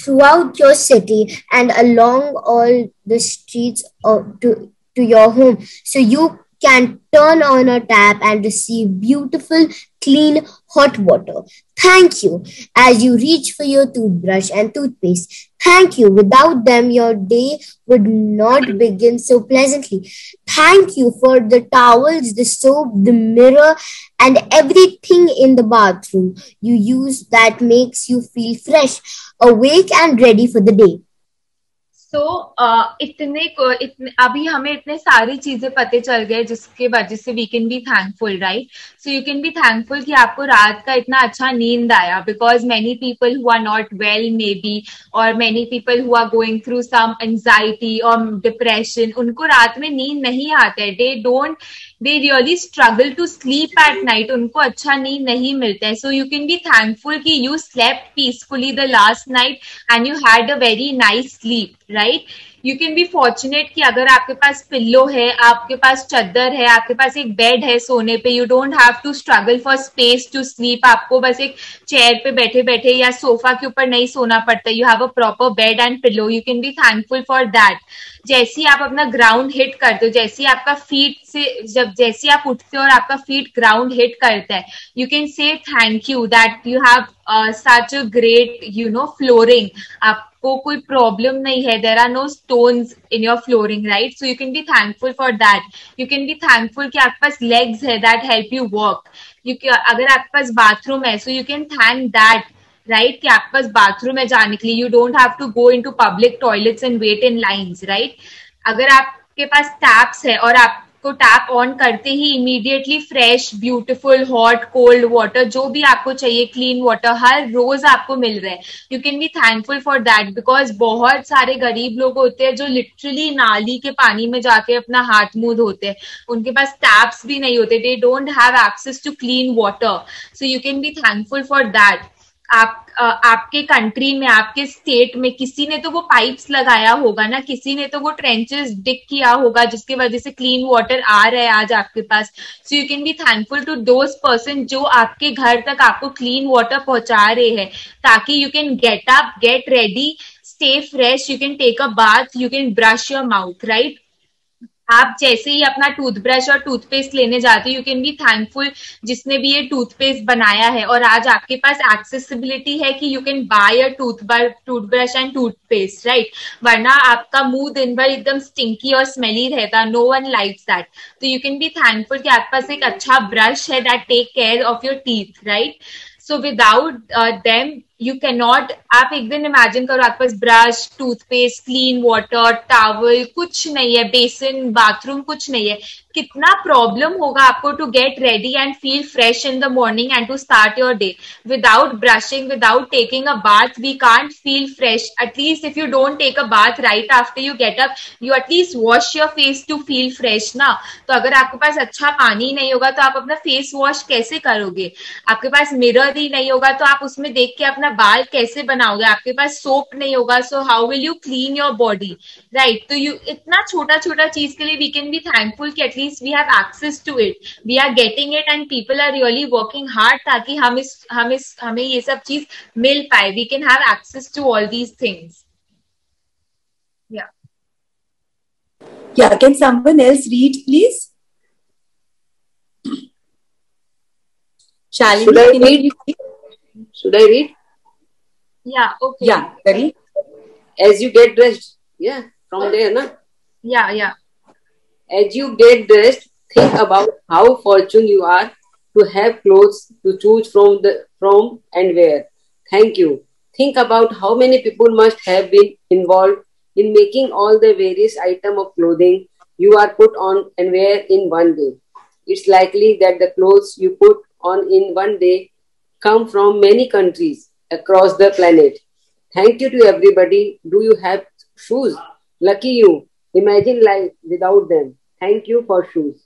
throughout your city, and along all the streets to your home, so you can turn on a tap and receive beautiful, clean, hot water. Thank you. As you reach for your toothbrush and toothpaste, thank you. Without them, your day would not begin so pleasantly. Thank you for the towels, the soap, the mirror, and everything in the bathroom you use that makes you feel fresh, awake, and ready for the day. सो इतने अभी हमें इतने सारी चीजें पते चल गए जिसके वजह से we can be thankful, right? So you can be thankful कि आपको रात का इतना अच्छा नींद आया, because many people who are not well may be, और many people who are going through some anxiety और डिप्रेशन, उनको रात में नींद नहीं आते, they really struggle to sleep at night, उनको अच्छा नींद नहीं मिलता है. So you can be thankful कि you slept peacefully the last night and you had a very nice sleep, right? You can be fortunate कि अगर आपके पास पिल्लो है, आपके पास चद्दर है, आपके पास एक बेड है सोने पे, you don't have to struggle for space to sleep. आपको बस एक चेयर पे बैठे बैठे या सोफा के ऊपर नहीं सोना पड़ता. You have a proper bed and pillow. You can be thankful for that. जैसे आप अपना ग्राउंड हिट करते हो, जैसे आपका फीट से जैसे आप उठते हो और आपका फीट ग्राउंड हिट करता है, you can say thank you that you have such a great flooring. आपको कोई प्रॉब्लम नहीं है, there are no stones in your flooring, right? So you can be thankful for that. You can be thankful कि आपके पास legs है that help you walk. अगर आपके पास बाथरूम है, so you can thank that, right? कि आपके पास बाथरूम है जाने के लिए, you don't have to go into public toilets and wait in lines, right? अगर आपके पास टैप्स है और आपको टैप ऑन करते ही immediately fresh, beautiful, hot, cold water, जो भी आपको चाहिए, क्लीन वाटर हर रोज आपको मिल रहा है, you can be thankful for that. Because बहुत सारे गरीब लोग होते हैं जो लिटरली नाली के पानी में जाके अपना हाथ मुंह धोते हैं, उनके पास टैप्स भी नहीं होते, they don't have access to clean water. So you can be thankful for that. आपके कंट्री में, आपके स्टेट में किसी ने तो वो पाइप्स लगाया होगा ना, किसी ने तो वो ट्रेंचेस डिग किया होगा जिसकी वजह से क्लीन वाटर आ रहा है आज आपके पास. So you can be thankful to those person जो आपके घर तक आपको क्लीन वाटर पहुंचा रहे हैं, ताकि you can get up, get ready, stay fresh, you can take a bath, you can brush your mouth, right? आप जैसे ही अपना टूथब्रश और टूथपेस्ट लेने जाते हो, यू कैन बी थैंकफुल जिसने भी ये टूथपेस्ट बनाया है और आज आपके पास एक्सेसिबिलिटी है कि you can buy a toothbrush and toothpaste, right? वरना आपका मुंह दिन भर एकदम स्टिंकी और स्मेली रहता, नो वन लाइक्स दैट. तो यू कैन बी थैंकफुल कि आपके पास एक अच्छा ब्रश है that take care of your teeth, right? So without them you can not. आप एक दिन इमेजिन करो आपके पास brush, toothpaste, clean water, towel कुछ नहीं है, बेसिन, बाथरूम कुछ नहीं है, कितना प्रॉब्लम होगा आपको to get ready and feel fresh in the morning and to start your day. Without brushing, without taking a bath, we can't feel fresh. At least if you don't take a bath right after you get up, you at least wash your face to feel fresh ना. तो अगर आपके पास अच्छा पानी नहीं होगा तो आप अपना फेस वॉश कैसे करोगे? आपके पास मिरर ही नहीं होगा तो आप उसमें देख के अपना बाल कैसे बनाओगे? आपके पास सोप नहीं होगा, so how will you clean your body, right? तो यू इतना छोटा छोटा चीज के लिए वी कैन बी थैंकफुल कि at least we have access to it, we are getting it and people are really working hard ताकि हमें ये सब चीज मिल पाए. We can have access to all these things. Yeah, can someone else read, please? Shalini, Should I can you read? Should I read? Yeah, okay. Yeah, Kari. As you get dressed, yeah, from there, na? Yeah. As you get dressed, think about how fortunate you are to have clothes to choose from and wear. Thank you. Think about how many people must have been involved in making all the various items of clothing you are put on and wear in one day. It's likely that the clothes you put on in one day come from many countries across the planet. Thank you to everybody. Do you have shoes? Lucky you. Imagine life without them. Thank you for shoes.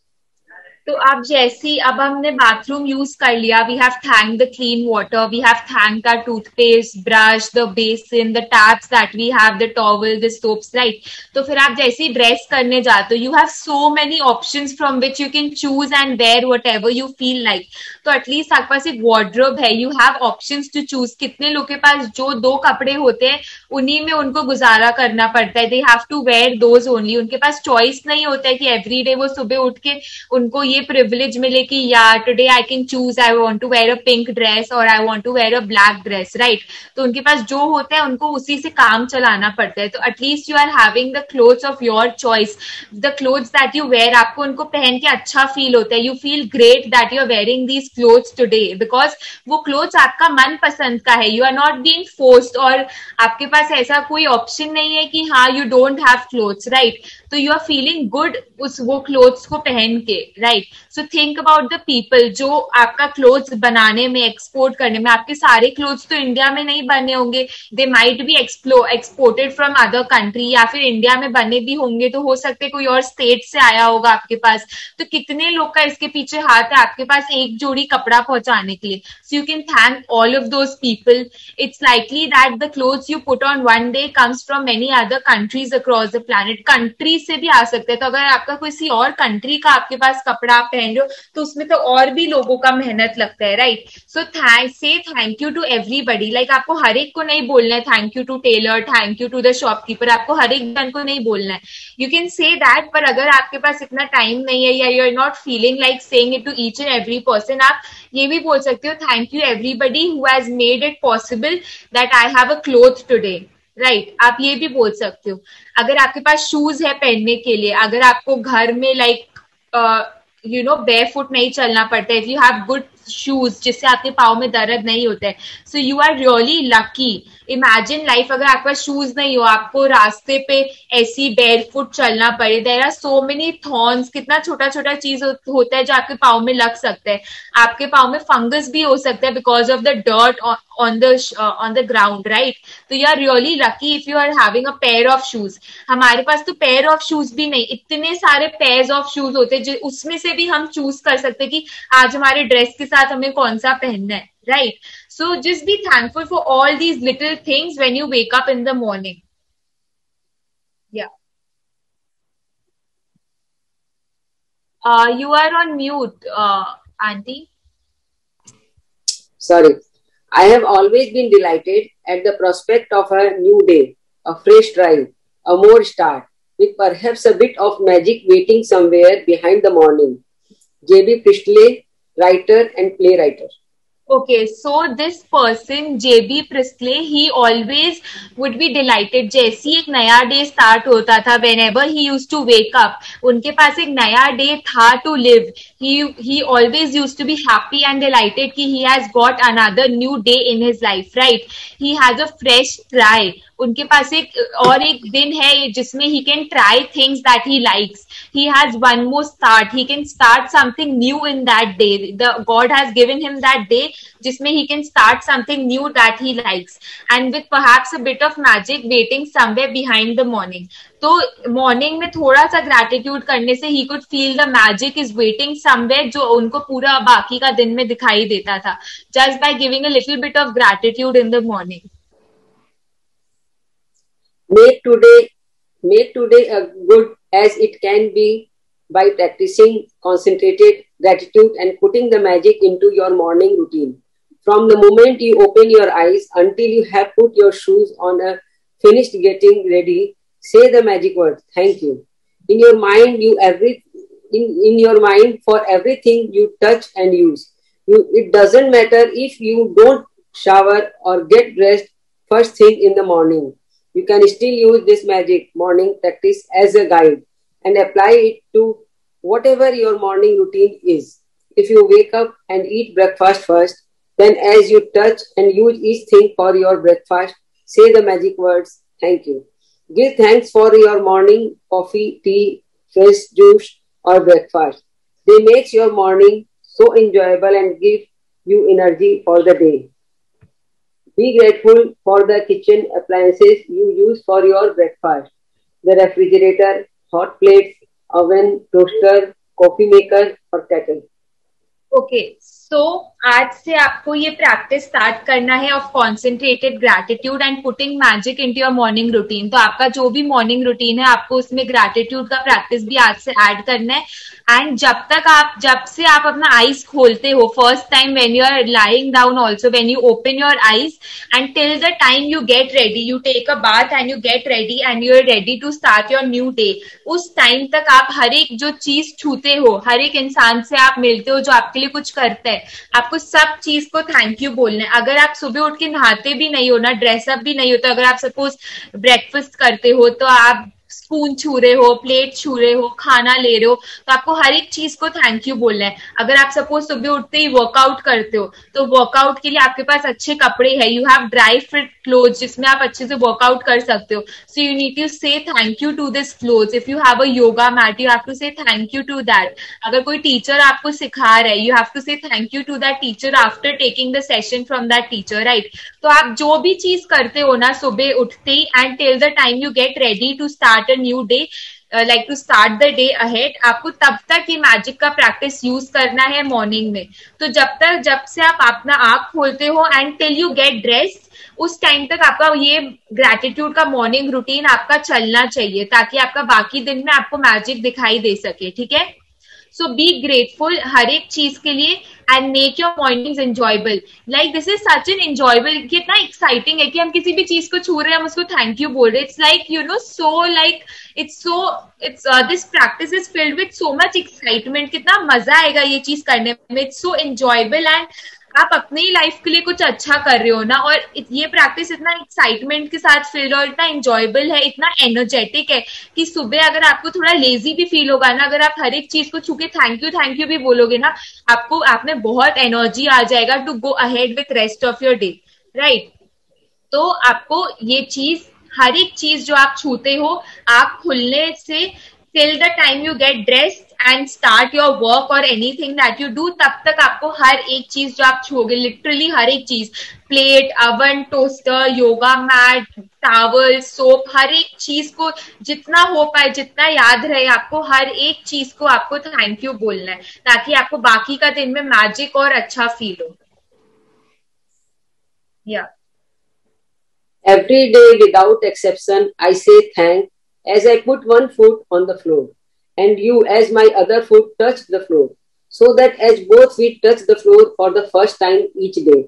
तो अब जैसी अब हमने bathroom use कर लिया, we have thank the clean water, we have thank the toothpaste, brush, the basin, the taps that we have, the towel, the soaps, right. तो फिर आप जैसे ही ड्रेस करने जाते हो, you have so many options from which you can choose and where whatever you feel like. तो at least आपके पास एक वार्डरोब है, you have options to choose. कितने लोग के पास जो 2 कपड़े होते हैं उन्हीं में उनको गुजारा करना पड़ता है, they have to wear those only. उनके पास चॉइस नहीं होता है कि एवरी डे वो सुबह उठ के उनको ये प्रिविलेज मिले कि या today I can choose, I want to wear a pink dress और I want to wear a black dress, right. तो उनके पास जो होता है उनको उसी से काम चलाना पड़ता है. तो at least you are having the clothes of your choice, the clothes that you wear. आपको उनको पहन के अच्छा फील होता है, you feel great that you are wearing these clothes today, because वो क्लोथ्स आपका मन पसंद का है. You are not being forced, और आपके पास ऐसा कोई ऑप्शन नहीं है कि हाँ you don't have clothes, right. तो यू आर फीलिंग गुड उस वो क्लोथ्स को पहन के, right. So think about the people जो आपका क्लोथ्स बनाने में, एक्सपोर्ट करने में. आपके सारे क्लोथ्स तो इंडिया में नहीं बने होंगे, they might be exported from other country, या फिर इंडिया में बने भी होंगे तो हो सकते कोई और स्टेट से आया होगा आपके पास. तो कितने लोग का इसके पीछे हाथ है आपके पास एक जोड़ी कपड़ा पहुंचाने के लिए. सो you can thank all of those people. It's likely that the clothes you put on one day comes from many other countries across the planet. Country से भी आ सकते हैं. तो अगर आपका किसी और कंट्री का आपके पास कपड़ा आप पहन रहे हो तो उसमें तो और भी लोगों का मेहनत लगता है, right. So say thank you to everybody. Like आपको हर एक को नहीं बोलना है thank you to tailor, thank you to the shopkeeper. आपको हर एक जन को नहीं बोलना है. यू कैन से दैट, पर अगर आपके पास इतना टाइम नहीं है या you are not feeling like saying it to each and every person, आप ये भी बोल सकते हो thank you everybody who has made it possible that I have a cloth today, right. आप ये भी बोल सकते हो. अगर आपके पास शूज है पहनने के लिए, अगर आपको घर में लाइक यू नो बेयरफुट नहीं चलना पड़ता है, if you have good shoes जिससे आपके पाँव में दर्द नहीं होता है, so you are really lucky. Imagine life अगर आपके पास शूज नहीं हो, आपको रास्ते पे ऐसी बेयरफुट चलना पड़े. There are so many thorns. कितना छोटा छोटा चीज होता है जो आपके पाँव में लग सकता है. आपके पाँव में फंगस भी हो सकता है because of the dirt on the ground, right. तो you are really lucky if you are having a pair of shoes. हमारे पास तो pair of shoes भी नहीं, इतने सारे pairs of shoes होते हैं उसमें से भी हम चूज कर सकते हैं कि आज हमारे ड्रेस के साथ हमें कौन सा पहनना है, right. So just be thankful for all these little things when you wake up in the morning. Yeah. You are on mute, Auntie. Sorry. I have always been delighted at the prospect of a new day, a fresh drive, a more start, with perhaps a bit of magic waiting somewhere behind the morning. J.B. Priestley, writer and playwright. Okay, so this person J.B. Priestley, he always would be delighted. जैसे एक नया day start होता था, whenever he used to wake up, उनके पास एक नया day था to live. He always used to be happy and delighted कि he has got another new day in his life, right? He has a fresh try. उनके पास एक और एक दिन है जिसमें he can try things that he likes. He has one more start. He can start something new in that day. The God has given him that day जिसमें he can start something new that he likes, and with perhaps a bit of magic waiting somewhere behind the morning. तो morning में थोड़ा सा gratitude करने से he could feel the magic is waiting somewhere जो उनको पूरा बाकी का दिन में दिखाई देता था, just by giving a little bit of gratitude in the morning. Make today as good as it can be by practicing concentrated gratitude and putting the magic into your morning routine. From the moment you open your eyes until you have put your shoes on a finished getting ready, say the magic word, thank you. In your mind, in your mind for everything you touch and use. It doesn't matter if you don't shower or get dressed first thing in the morning. You can still use this magic morning practice as a guide and apply it to whatever your morning routine is. If you wake up and eat breakfast first, then as you touch and use each thing for your breakfast, say the magic words, thank you. Give thanks for your morning coffee, tea, fresh juice or breakfast. They make your morning so enjoyable and give you energy for the day. Be grateful for the kitchen appliances you use for your breakfast. The refrigerator, hot plates, oven, toaster, coffee maker or kettle. Okay so आज से आपको ये practice start करना है of concentrated gratitude and putting magic into your morning routine. तो आपका जो भी मॉर्निंग रूटीन है आपको उसमें ग्रैटिट्यूड का प्रैक्टिस भी आज से ऐड करना है। एंड जब से आप अपना आईज खोलते हो first time when you are lying down, also when you open your eyes and till the time you get ready, you take a bath and you get ready and you are ready to start your new day, उस time तक आप हर एक जो चीज छूते हो, हर एक इंसान से आप मिलते हो जो आपके लिए कुछ करता है, आपको सब चीज को थैंक यू बोलना है। अगर आप सुबह उठ के नहाते भी नहीं हो ना, ड्रेसअप भी नहीं हो, तो अगर आप सपोज ब्रेकफास्ट करते हो तो आप स्पून छू रहे हो, प्लेट छू रहे हो, खाना ले रहे हो, तो आपको हर एक चीज को थैंक यू बोलना है। अगर आप सपोज सुबह उठते ही वर्कआउट करते हो तो वर्कआउट के लिए आपके पास अच्छे कपड़े हैं, you have dry fit clothes जिसमें आप अच्छे से वर्कआउट कर सकते हो, so you need to say thank you to this clothes. If you have a yoga mat you have to say thank you to that. अगर कोई टीचर आपको सिखा रहा है you have to say thank you to that teacher after taking the session from that teacher, right. तो आप जो भी चीज करते हो ना सुबह उठते ही and till the time you get ready to start a new day, like to start the day ahead, आपको तब तक ये मैजिक का प्रैक्टिस यूज करना है मॉर्निंग में। तो जब से आप अपना आंख खोलते हो and till you get dressed, उस टाइम तक आपका ये ग्रैटिट्यूड का मॉर्निंग रूटीन आपका चलना चाहिए ताकि आपका बाकी दिन में आपको मैजिक दिखाई दे सके, ठीक है। सो बी ग्रेटफुल हर एक चीज के लिए and make your mornings enjoyable. Like this is such an enjoyable, कितना एक्साइटिंग है कि हम किसी भी चीज को छू रहे हैं हम उसको थैंक यू बोल रहे हैं। It's like you know so like it's this practice is filled with so much excitement. कितना मजा आएगा ये चीज करने में, इट्स सो एंजॉयबल एंड आप अपने ही लाइफ के लिए कुछ अच्छा कर रहे हो ना। और ये प्रैक्टिस इतना एक्साइटमेंट के साथ फील और इतना एंजॉयबल है, इतना एनर्जेटिक है कि सुबह अगर आपको थोड़ा लेजी भी फील होगा ना, अगर आप हर एक चीज को छू के थैंक यू भी बोलोगे ना, आपको आप में बहुत एनर्जी आ जाएगा to go ahead with rest of your day, right. तो आपको ये चीज हर एक चीज जो आप छूते हो आंख खुलने से till the time you get dressed and start your work or anything that you do, तब तक आपको हर एक चीज जो आप छूओगे, लिटरली हर एक चीज, plate, oven, toaster, yoga mat, towel, soap, हर एक चीज को जितना हो पाए, जितना याद रहे, आपको हर एक चीज को आपको थैंक यू बोलना है ताकि आपको बाकी का दिन में मैजिक और अच्छा फील हो। या Every day without exception I say thank as I put one foot on the floor and you as my other foot touch the floor, so that as both feet touch the floor for the first time each day,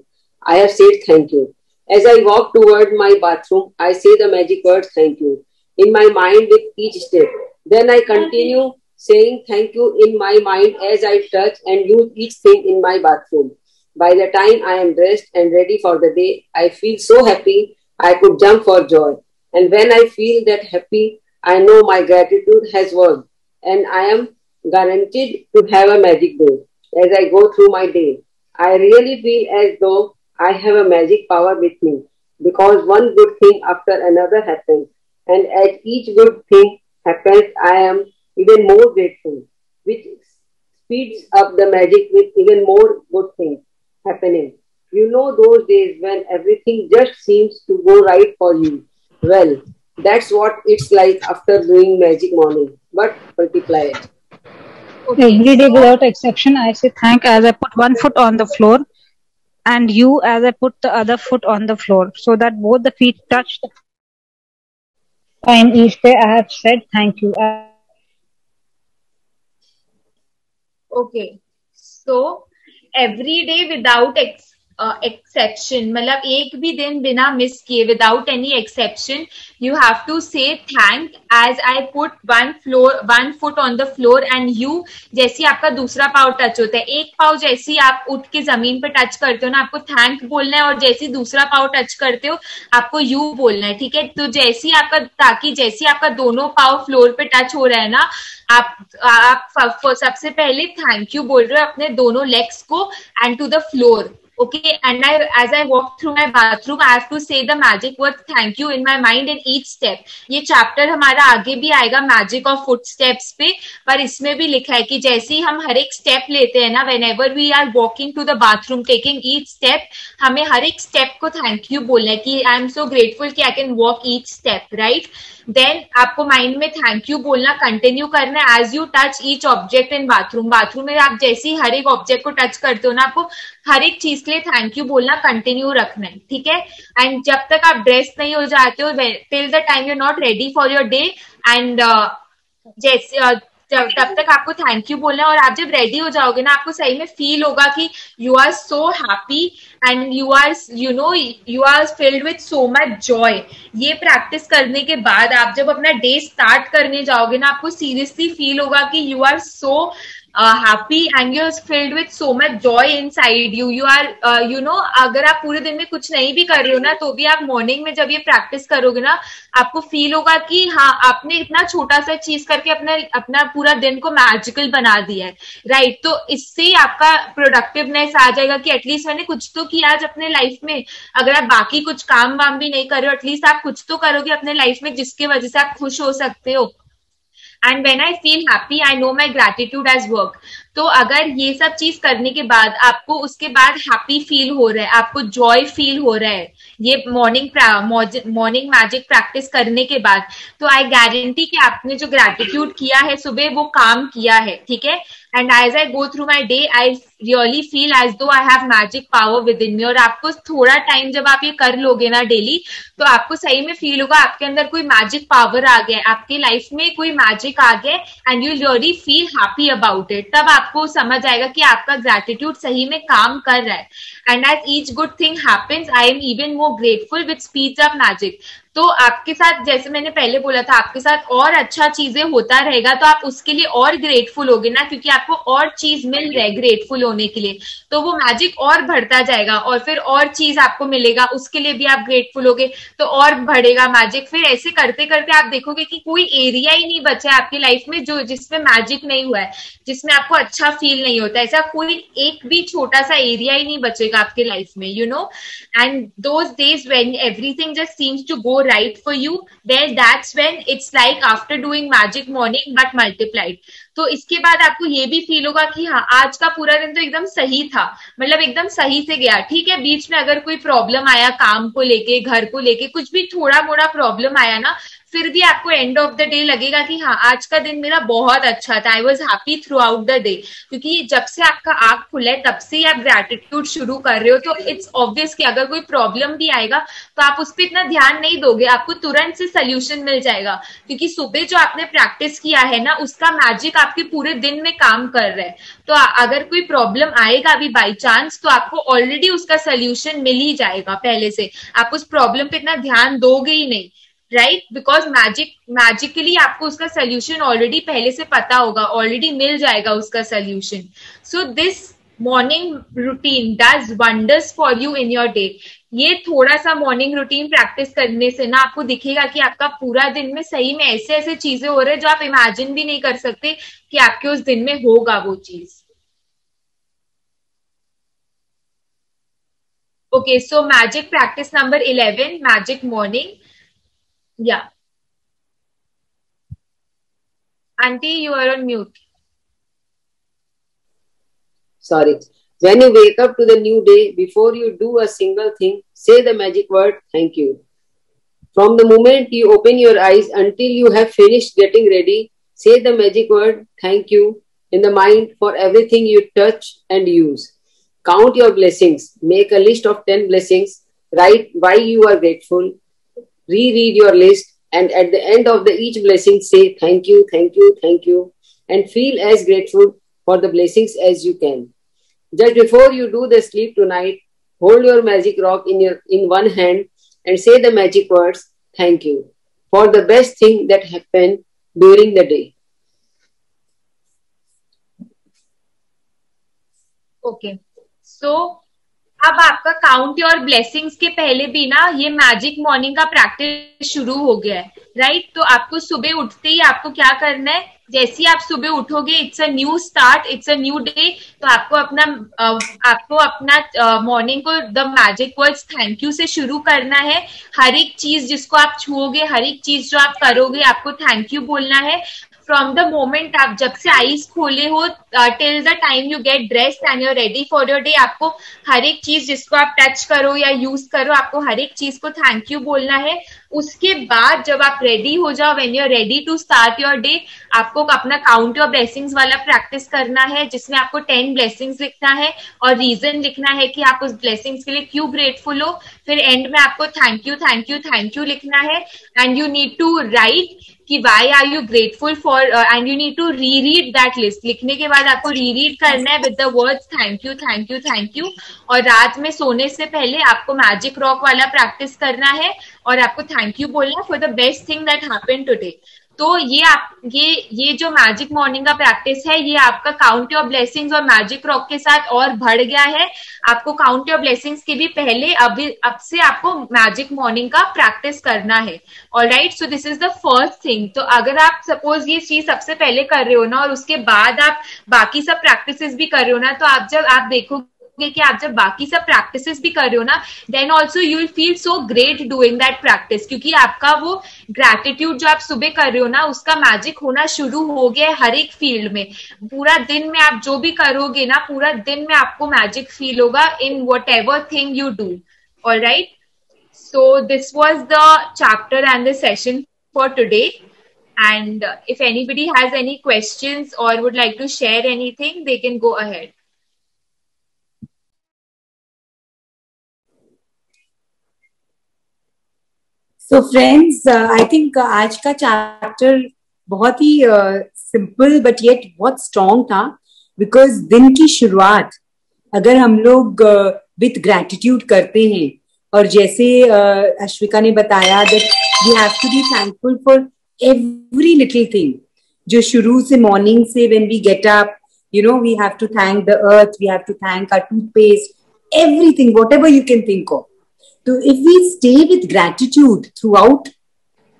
I have said thank you. As I walk toward my bathroom, I say the magic word thank you in my mind with each step. Then I continue saying thank you in my mind as I touch and use each thing in my bathroom. By the time I am dressed and ready for the day, I feel so happy I could jump for joy. And when I feel that happy, I know my gratitude has worked and I am guaranteed to have a magic day. As I go through my day, I really feel as though I have a magic power with me because one good thing after another happens. And as each good thing happens, I am even more grateful, which speeds up the magic with even more good things happening. You know those days when everything just seems to go right for you. Well, that's what it's like after doing magic morning, but multiply it. Okay, Every day without exception, I say thank as I put one foot on the floor and you as I put the other foot on the floor, so that both the feet touch the time each day. I have said thank you. okay, so every day without exception, मतलब एक भी दिन बिना miss किए, without any exception, you have to say thank as I put one foot on the floor and you, जैसे आपका दूसरा पाव touch होता है, एक पाव जैसे आप उठ के जमीन पे टच करते हो ना, आपको थैंक बोलना है, और जैसे दूसरा पाव टच करते हो आपको यू बोलना है, ठीक है। तो जैसे आपका, ताकि जैसे आपका दोनों पाव फ्लोर पे टच हो रहा है ना, आप सबसे पहले थैंक यू बोल रहे हो अपने दोनों लेग्स को and to the floor, Okay, and as I walk through my bathroom, I have to say the magic word thank you in my mind in each step. ये चैप्टर हमारा आगे भी आएगा मैजिक ऑफ फुट स्टेप्स पे, पर इसमें भी लिखा है कि जैसे ही हम हर एक स्टेप लेते हैं ना, whenever we are walking to the bathroom, taking each step, हमें हर एक स्टेप को थैंक यू बोलना है कि आई एम सो ग्रेटफुल कि I can walk each step, right. Then आपको माइंड में थैंक यू बोलना कंटिन्यू करना है as you touch each object in bathroom. Bathroom में आप जैसे ही हर एक ऑब्जेक्ट को टच करते हो ना, आपको हर एक चीज के लिए थैंक यू बोलना कंटिन्यू रखना है, ठीक है. एंड जब तक आप ड्रेस नहीं हो जाते हो, till the time you not ready for your day, and जैसे तब तक आपको थैंक यू बोलना है. और आप जब रेडी हो जाओगे ना, आपको सही में फील होगा कि you are so happy and you are filled with so much joy. ये प्रैक्टिस करने के बाद आप जब अपना डे स्टार्ट करने जाओगे ना, आपको सीरियसली फील होगा कि you are so happy and you're filled with so much joy inside you. You are अगर आप पूरे दिन में कुछ नहीं भी कर रहे हो ना, तो भी आप मॉर्निंग में जब ये प्रैक्टिस करोगे ना, आपको फील होगा कि हाँ, आपने इतना छोटा सा चीज करके अपना पूरा दिन को मैजिकल बना दिया है, राइट. तो इससे ही आपका प्रोडक्टिवनेस आ जाएगा कि एटलीस्ट मैंने कुछ तो किया आज अपने लाइफ में. अगर आप बाकी कुछ काम वाम भी नहीं कर रहे हो, एटलीस्ट आप कुछ तो करोगे अपने लाइफ में जिसकी वजह से आप खुश हो सकते हो. And when I feel happy I know my gratitude as work. तो अगर ये सब चीज करने के बाद आपको उसके बाद हैप्पी फील हो रहा है, आपको जॉय फील हो रहा है ये मॉर्निंग मैजिक प्रैक्टिस करने के बाद, तो आई गारंटी कि आपने जो ग्रेटिट्यूड किया है सुबह, वो काम किया है, ठीक है. And as I go through my day, I really feel as though I have magic power within me. और आपको थोड़ा टाइम जब आप ये कर लोगे ना डेली, तो आपको सही में फील होगा आपके अंदर कोई मैजिक पावर आ गया, आपके लाइफ में कोई मैजिक आ गया, and you really feel happy about it. तब आपको समझ आएगा कि आपका ग्रेटिट्यूड सही में काम कर रहा है. And as each good thing happens, I am even more grateful which speeds up magic. तो आपके साथ, जैसे मैंने पहले बोला था, आपके साथ और अच्छा चीजें होता रहेगा, तो आप उसके लिए और ग्रेटफुल होगे ना, क्योंकि आपको और चीज मिल रहा है ग्रेटफुल होने के लिए. तो वो मैजिक और बढ़ता जाएगा, और फिर और चीज आपको मिलेगा, उसके लिए भी आप ग्रेटफुल होगे, तो और बढ़ेगा मैजिक. फिर ऐसे करते करते आप देखोगे कि कोई एरिया ही नहीं बचा है आपकी लाइफ में जो जिसमें मैजिक नहीं हुआ है, जिसमें आपको अच्छा फील नहीं होता. ऐसा कोई एक भी छोटा सा एरिया ही नहीं बचेगा आपके लाइफ में, you know. And those days when everything just seems to go right for you, then that's when it's like after doing magic morning but multiplied. तो इसके बाद आपको ये भी फील होगा कि हाँ, आज का पूरा दिन तो एकदम सही था, मतलब एकदम सही से गया. ठीक है, बीच में अगर कोई प्रॉब्लम आया, काम को लेके, घर को लेके, कुछ भी थोड़ा मोड़ा प्रॉब्लम आया ना, फिर भी आपको एंड ऑफ द डे लगेगा कि हाँ, आज का दिन मेरा बहुत अच्छा था, I was happy through out the day. क्योंकि जब से आपका आंख खुला है, तब से ही आप ग्रेटिट्यूड शुरू कर रहे हो. तो इट्स ऑब्वियस कि अगर कोई प्रॉब्लम भी आएगा, तो आप उस पर इतना ध्यान नहीं दोगे, आपको तुरंत से सोल्यूशन मिल जाएगा, क्योंकि सुबह जो आपने प्रैक्टिस किया है ना, उसका मैजिक आपके पूरे दिन में काम कर रहा है. तो अगर कोई प्रॉब्लम आएगा अभी बाई चांस, तो आपको ऑलरेडी उसका सोल्यूशन मिल ही जाएगा पहले से. आप उस प्रॉब्लम पे इतना ध्यान दोगे ही नहीं, राइट, बिकॉज मैजिकली आपको उसका सोल्यूशन ऑलरेडी पहले से पता होगा, ऑलरेडी मिल जाएगा उसका solution. So this morning routine does wonders for you in your day. ये थोड़ा सा मॉर्निंग रूटीन प्रैक्टिस करने से ना, आपको दिखेगा कि आपका पूरा दिन में सही में ऐसे ऐसे चीजें हो रहे हैं जो आप इमेजिन भी नहीं कर सकते कि आपके उस दिन में होगा वो चीज. Okay, so magic practice number 11, magic morning. Yeah. Auntie, you are on mute. Sorry. When you wake up to the new day, before you do a single thing, say the magic word, thank you. From the moment you open your eyes until you have finished getting ready, say the magic word, thank you, in the mind for everything you touch and use. Count your blessings. Make a list of 10 blessings. Write why you are grateful. Reread your list, and at the end of each blessing, say thank you, thank you, thank you, and feel as grateful for the blessings as you can. Just before you do the sleep tonight, hold your magic rock in one hand and say the magic words, thank you, for the best thing that happened during the day. Okay, so अब आपका count your blessings के पहले भी ना ये magic morning का practice शुरू हो गया है, राइट? तो आपको सुबह उठते ही आपको क्या करना है, जैसे ही आप सुबह उठोगे, it's a new start, it's a new day, तो आपको अपना मॉर्निंग को the magic words thank you से शुरू करना है। हर एक चीज जिसको आप छुओगे, हर एक चीज जो आप करोगे, आपको थैंक यू बोलना है। फ्रॉम द मोमेंट आप जब से आईज खोले हो till the time you get dressed and you are ready for your day, आपको हर एक चीज जिसको आप टच करो या यूज करो, आपको हर एक चीज को थैंक यू बोलना है। उसके बाद जब आप रेडी हो जाओ, when you are ready to start your day, आपको अपना काउंट योर ब्लेसिंग्स वाला प्रैक्टिस करना है, जिसमें आपको 10 ब्लेसिंग्स लिखना है और रीजन लिखना है कि आप उस ब्लेसिंग्स के लिए क्यों ग्रेटफुल हो। फिर एंड में आपको thank you thank you thank you लिखना है and you need to write कि why are you grateful for, and you need to reread that list. लिखने के बाद आपको रीरीड करना है with the words thank you thank you thank you. और रात में सोने से पहले आपको मैजिक रॉक वाला प्रैक्टिस करना है और आपको थैंक यू बोलना है for the best thing that happened today. तो ये जो मैजिक मॉर्निंग का प्रैक्टिस है, ये आपका काउंट योर ब्लेसिंग्स और मैजिक रॉक के साथ और बढ़ गया है। आपको काउंट योर ब्लेसिंग्स के भी पहले अब से आपको मैजिक मॉर्निंग का प्रैक्टिस करना है। Alright, so this is the first thing. तो अगर आप सपोज ये चीज सबसे पहले कर रहे हो ना और उसके बाद आप बाकी सब प्रैक्टिसेस भी कर रहे हो ना, तो आप देखो कि आप जब बाकी सब प्रैक्टिसेस भी कर रहे हो ना, then also you will feel so great doing that practice, क्योंकि आपका वो ग्रैटिट्यूड जो आप सुबह कर रहे हो ना, उसका मैजिक होना शुरू हो गया है हर एक फील्ड में। पूरा दिन में आप जो भी करोगे ना, पूरा दिन में आपको मैजिक फील होगा in what ever thing you do. Alright, so this was the chapter and the session for today, and if anybody has any questions or would like to share anything, they can go ahead. So friends, I think आज का chapter बहुत ही simple but yet बहुत strong था, because दिन की शुरुआत अगर हम लोग विथ ग्रैटिट्यूड करते हैं, और जैसे अश्विका ने बताया that we have to be thankful for every little thing, जो शुरू से मॉर्निंग से when we get up, you know, we have to thank the earth, we have to thank our toothpaste, everything, whatever you can think of. So if we stay with gratitude throughout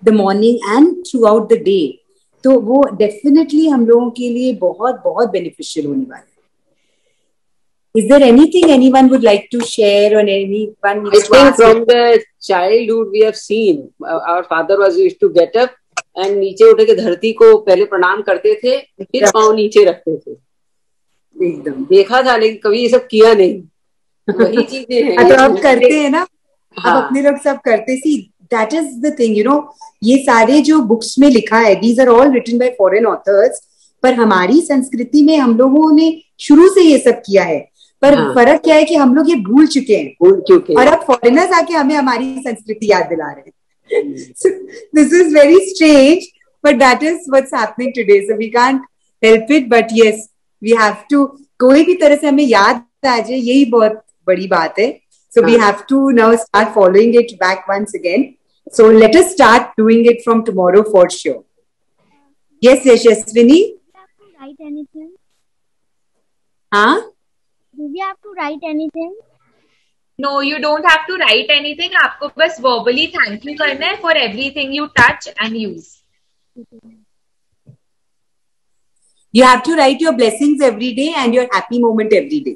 the morning and throughout the day, तो वो definitely हम लोगों के लिए बहुत बहुत beneficial होने वाला है. Is there anything anyone would like to share, or anyone needs to ask? From the childhood we have seen, our father was used to get up and नीचे उठ के धरती को पहले प्रणाम करते थे, फिर पाँव नीचे रखते थे. एकदम देखा था, लेकिन कभी ये सब किया नहीं. वही चीजें हैं. तो अब करते हैं ना. हाँ. अब अपने लोग सब करते. See that is the thing, you know, ये सारे जो बुक्स में लिखा है, these are all written by foreign authors, पर हमारी संस्कृति में हम लोगों ने शुरू से ये सब किया है. पर फर्क क्या है कि हम लोग ये भूल चुके हैं, और अब फॉरेनर्स आके हमें हमारी संस्कृति याद दिला रहे हैं. So, this is very strange, but that is what's happening today. So we can't help it, but yes, we have to, कोई भी तरह से हमें याद आ जाए, यही बहुत बड़ी बात है. So we have to now start following it back once again. So let us start doing it from tomorrow for sure. Yes, Yashaswini? Do we have to write anything? Huh? Do we have to write anything? No, you don't have to write anything. आपको बस verbally thank you करना है for everything you touch and use. You have to write your blessings every day and your happy moment every day.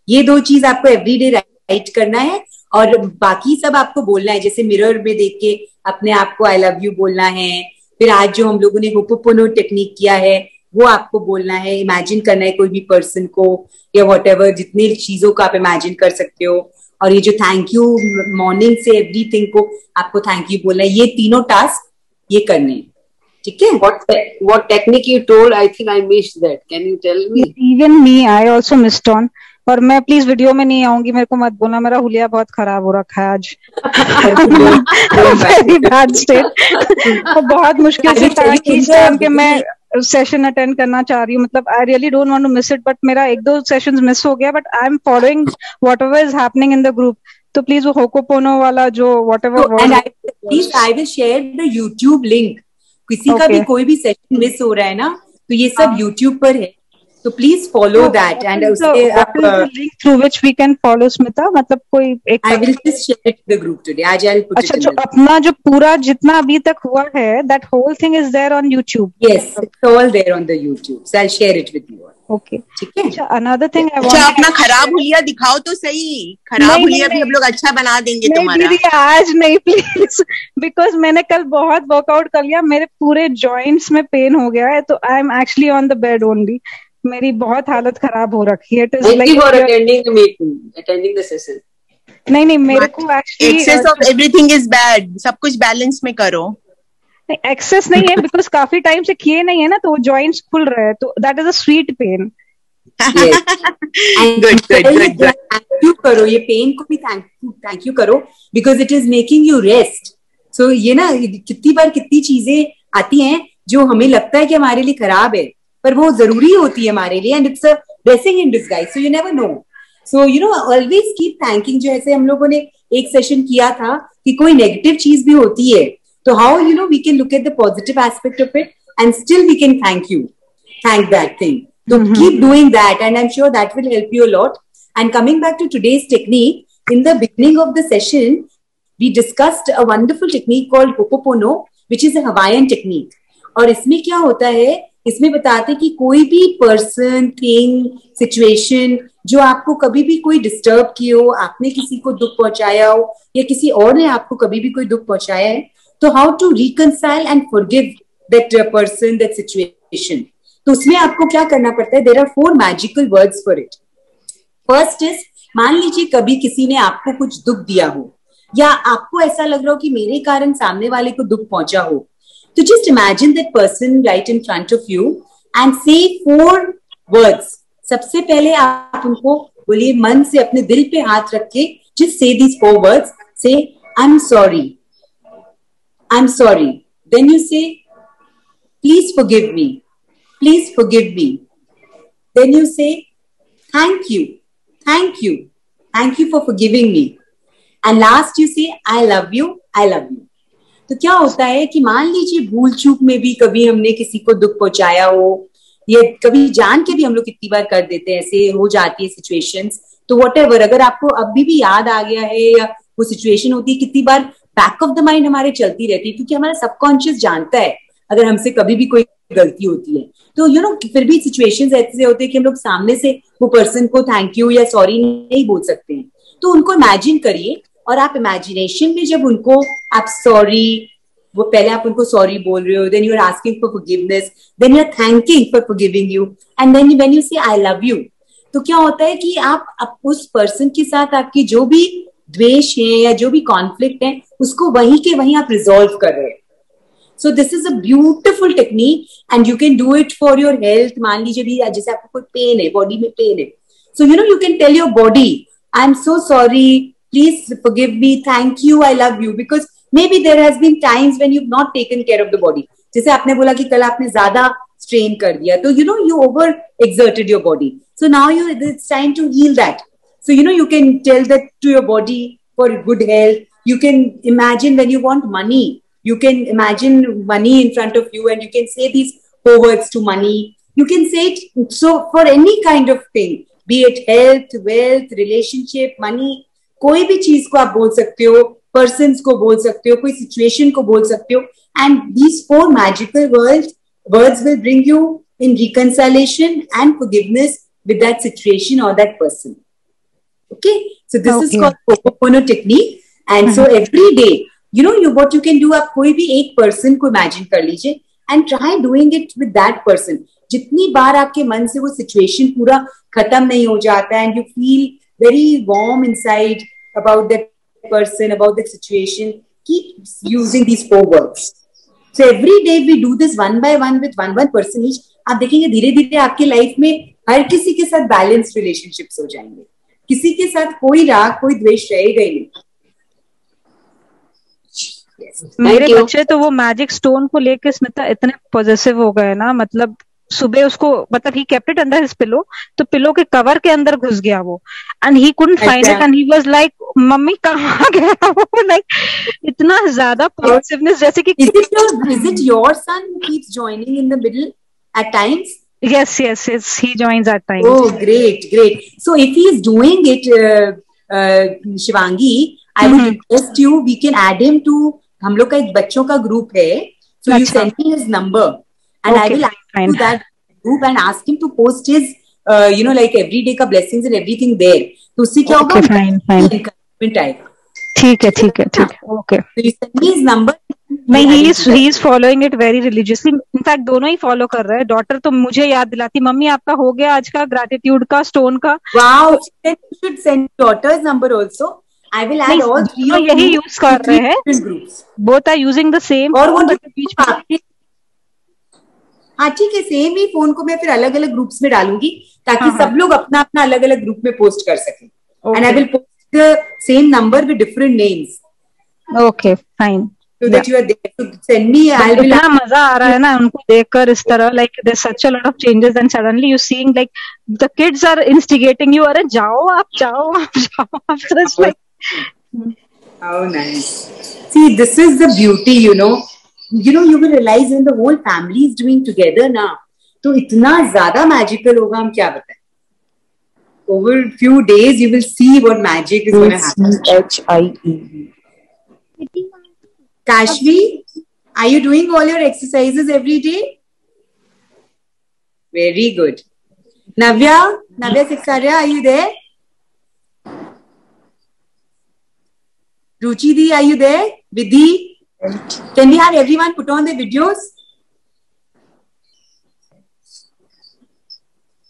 ये दो चीज आपको every day write करना है, और बाकी सब आपको बोलना है. जैसे मिरर में देख के अपने आप को I love you बोलना है. फिर आज जो हम लोगों ने होपोपोनो टेक्निक किया है, वो आपको बोलना है. इमेजिन करना है कोई भी पर्सन को, या व्हाटएवर, जितने चीजों को आप इमेजिन कर सकते हो. और ये जो थैंक यू मॉर्निंग से एवरीथिंग को आपको थैंक यू बोलना है. ये तीनों टास्क ये करने हैं. ठीक है. What technique you told? I think I missed that. Can you tell me? Even me, I also missed on. और मैं प्लीज वीडियो में नहीं आऊंगी, मेरे को मत बोलना, मेरा हुलिया बहुत खराब हो रखा है आज. Very bad state. और बहुत मुश्किल से टाइम के मैं सेशन अटेंड करना चाह रही हूँ. मतलब I really don't want to miss it, but मेरा एक दो सेशंस मिस हो गया, but I am following whatever is happening in the group. तो प्लीज वो होकोपोनो वाला जो whatever, please I will share the YouTube link. किसी का भी कोई भी सेशन मिस हो रहा है ना, तो ये सब यूट्यूब पर है. So please follow that. And what is the link through which we can follow Smita? मतलब कोई एक I will just share it to the group today. आज I'll put it in अच्छा, अपना जो पूरा जितना अभी तक हुआ है, that whole thing is there on YouTube. Yes, it's all there on the YouTube. So I'll share it with you all. Okay. ठीक है. अच्छा, another thing I want. अच्छा, अपना खराब हुलिया दिखाओ तो सही. खराब हुलिया भी हम लोग अच्छा बना देंगे तुम्हारा. नहीं दीदी, आज नहीं प्लीज, बिकॉज मैंने कल बहुत वर्कआउट कर लिया, मेरे पूरे जॉइंट्स में पेन हो गया है, तो I am actually on the bed only. मेरी बहुत हालत खराब हो रखी है. नहीं, मेरे को actually excess of everything is bad. सब कुछ बैलेंस में करो. एक्सेस नहीं है, बिकॉज काफी टाइम से किए नहीं है ना, तो जॉइंट्स खुल रहे हैं, तो that is a sweet pain. Good. Thank you करो, ये पेन को भी थैंक यू करो, because it is making you rest. So ये ना, कितनी बार कितनी चीजें आती हैं जो हमें लगता है कि हमारे लिए खराब है, पर वो जरूरी होती है हमारे लिए. And it's a blessing in disguise. So you never know. So you know, always keep thanking. जो ऐसे हम लोगों ने एक सेशन किया था कि कोई नेगेटिव चीज भी होती है, तो how you know we can look at the positive aspect of it and still we can thank that thing. So keep doing that, and I'm sure that will help you a lot. And coming back to today's technique, in the beginning of the session, we discussed a wonderful technique called Ho'oponopono, which is a Hawaiian technique. और इसमें क्या होता है, इसमें बताते कि कोई भी पर्सन, थिंग, सिचुएशन जो आपको कभी भी कोई डिस्टर्ब किए हो, आपने किसी को दुख पहुंचाया हो या किसी और ने आपको कभी भी कोई दुख पहुंचाया है, तो how to reconcile and forgive that person, that situation. तो उसमें आपको क्या करना पड़ता है. There are 4 magical words for it. First is, मान लीजिए कभी किसी ने आपको कुछ दुख दिया हो, या आपको ऐसा लग रहा हो कि मेरे कारण सामने वाले को दुख पहुंचा हो, तो just imagine that person right in front of you and से 4 वर्ड्स. सबसे पहले आप उनको बोलिए, मन से अपने दिल पे हाथ रख के, just say these 4 words. Say I am sorry, I am sorry. Then you say please forgive me, please forgive me. Then you say thank you, thank you, thank you for forgiving me. And last you say I love you, I love you. तो क्या होता है कि मान लीजिए भूल चूक में भी कभी हमने किसी को दुख पहुंचाया हो, या कभी जान के भी हम लोग कितनी बार कर देते हैं, ऐसे हो जाती है सिचुएशंस. तो व्हाटएवर, अगर आपको अभी भी याद आ गया है या वो सिचुएशन होती है, कितनी बार बैक ऑफ द माइंड हमारे चलती रहती है, क्योंकि हमारा सबकॉन्शियस जानता है अगर हमसे कभी भी कोई गलती होती है. तो यू नो, फिर भी सिचुएशंस ऐसे होते हैं कि हम लोग सामने से वो पर्सन को थैंक यू या सॉरी नहीं बोल सकते हैं. तो उनको इमेजिन करिए, और आप इमेजिनेशन में जब उनको आप सॉरी, वो पहले आप उनको सॉरी बोल रहे हो, then you are asking for forgiveness, then you are thanking for forgiving you, and then when you say I love you, तो क्या होता है कि आप उस पर्सन के साथ आपकी जो भी द्वेष है या जो भी कॉन्फ्लिक्ट है, उसको वहीं के वहीं आप रिजॉल्व कर रहे हैं. So this is a beautiful technique, and you can do it for your health. मान लीजिए भी जैसे आपको कोई पेन है, बॉडी में पेन है, so you know you can tell your body, I'm so sorry, please forgive me, thank you, I love you, because maybe there has been times when you've not taken care of the body. जैसे आपने बोला कि कल आपने ज्यादा strain कर दिया, तो you know you over exerted your body, so now it's time to heal that. So you know you can tell that to your body for good health. You can imagine when you want money, you can imagine money in front of you, and you can say these 4 words to money. You can say it so for any kind of thing, be it health, wealth, relationship, money. कोई भी चीज को आप बोल सकते हो, persons को बोल सकते हो, कोई situation को बोल सकते हो, and these 4 magical words will bring you in reconciliation and forgiveness with that situation or that person. Okay, so this is called Ho'oponopono technique, and so every day, you know, what you can do, आप कोई भी एक person को imagine कर लीजिए and try doing it with that person. जितनी बार आपके मन से वो सिचुएशन पूरा खत्म नहीं हो जाता, and you feel very warm inside about that person, about that situation, keep using these 4 words. So every day we do this 1 by 1 with 1 person each. आप देखेंगे धीरे धीरे आपके लाइफ में हर किसी के साथ बैलेंस रिलेशनशिप्स हो जाएंगे, किसी के साथ कोई राग, कोई द्वेष रहेगा ही नहीं. मेरे बच्चे तो वो मैजिक स्टोन को लेके स्मिता इतने पॉजिटिव हो गए ना, मतलब सुबह उसको, मतलब he kept it under his pillow, तो पिलो के कवर के अंदर घुस गया वो, and he couldn't find it, and he was like mummy कहाँ गया वो, लाइक इतना ज्यादा पॉजिटिवनेस. जैसे कि is it your son who keeps joining in the middle at times? Yes, yes, yes. He joins at times. Oh, great, great. So if he is doing it, Shivangi, I would request you, we can add him to, हम लोग का एक बच्चों का group है, so you send me his number and I will add to that group and ask him to post his, like everyday का blessings and everything there. तो उससे क्या होगा? Encouragement आएगा. ठीक है, ठीक है, ठीक है. Okay. So you send me his number. नहीं, he is following it very religiously. In fact, दोनों ही follow कर रहे हैं. डॉटर तो मुझे याद दिलाती, मम्मी आपका हो गया आज का gratitude का stone का. Wow, then you should send daughter's number also. I will add all three of यही use कर रहे हैं. Both are using the same. और वो हाँ ठीक है, सेम ही फोन को मैं फिर अलग अलग ग्रुप्स में डालूंगी ताकि सब लोग अपना अपना अलग अलग ग्रुप में पोस्ट कर सकें. And I will post the same number with different names. Okay, fine. So that you are there to send me. इतना मजा आ रहा है ना उनको देखकर इस तरह, like there's such a lot of changes and suddenly you seeing like the kids are instigating you, अरे जाओ आप, जाओ आप, जाओ आप. So it's like how nice. See, this is the beauty, you will realize when the whole family is doing together ना, तो इतना ज्यादा magical होगा, हम क्या बताएं. Over few days you will see what magic is going to happen. HIE. Kashvi, are you doing all your exercises every day? Very good. Navya Siksaria, are you there? Ruchi Di, are you there? Vidhi? Can we have everyone put on their videos?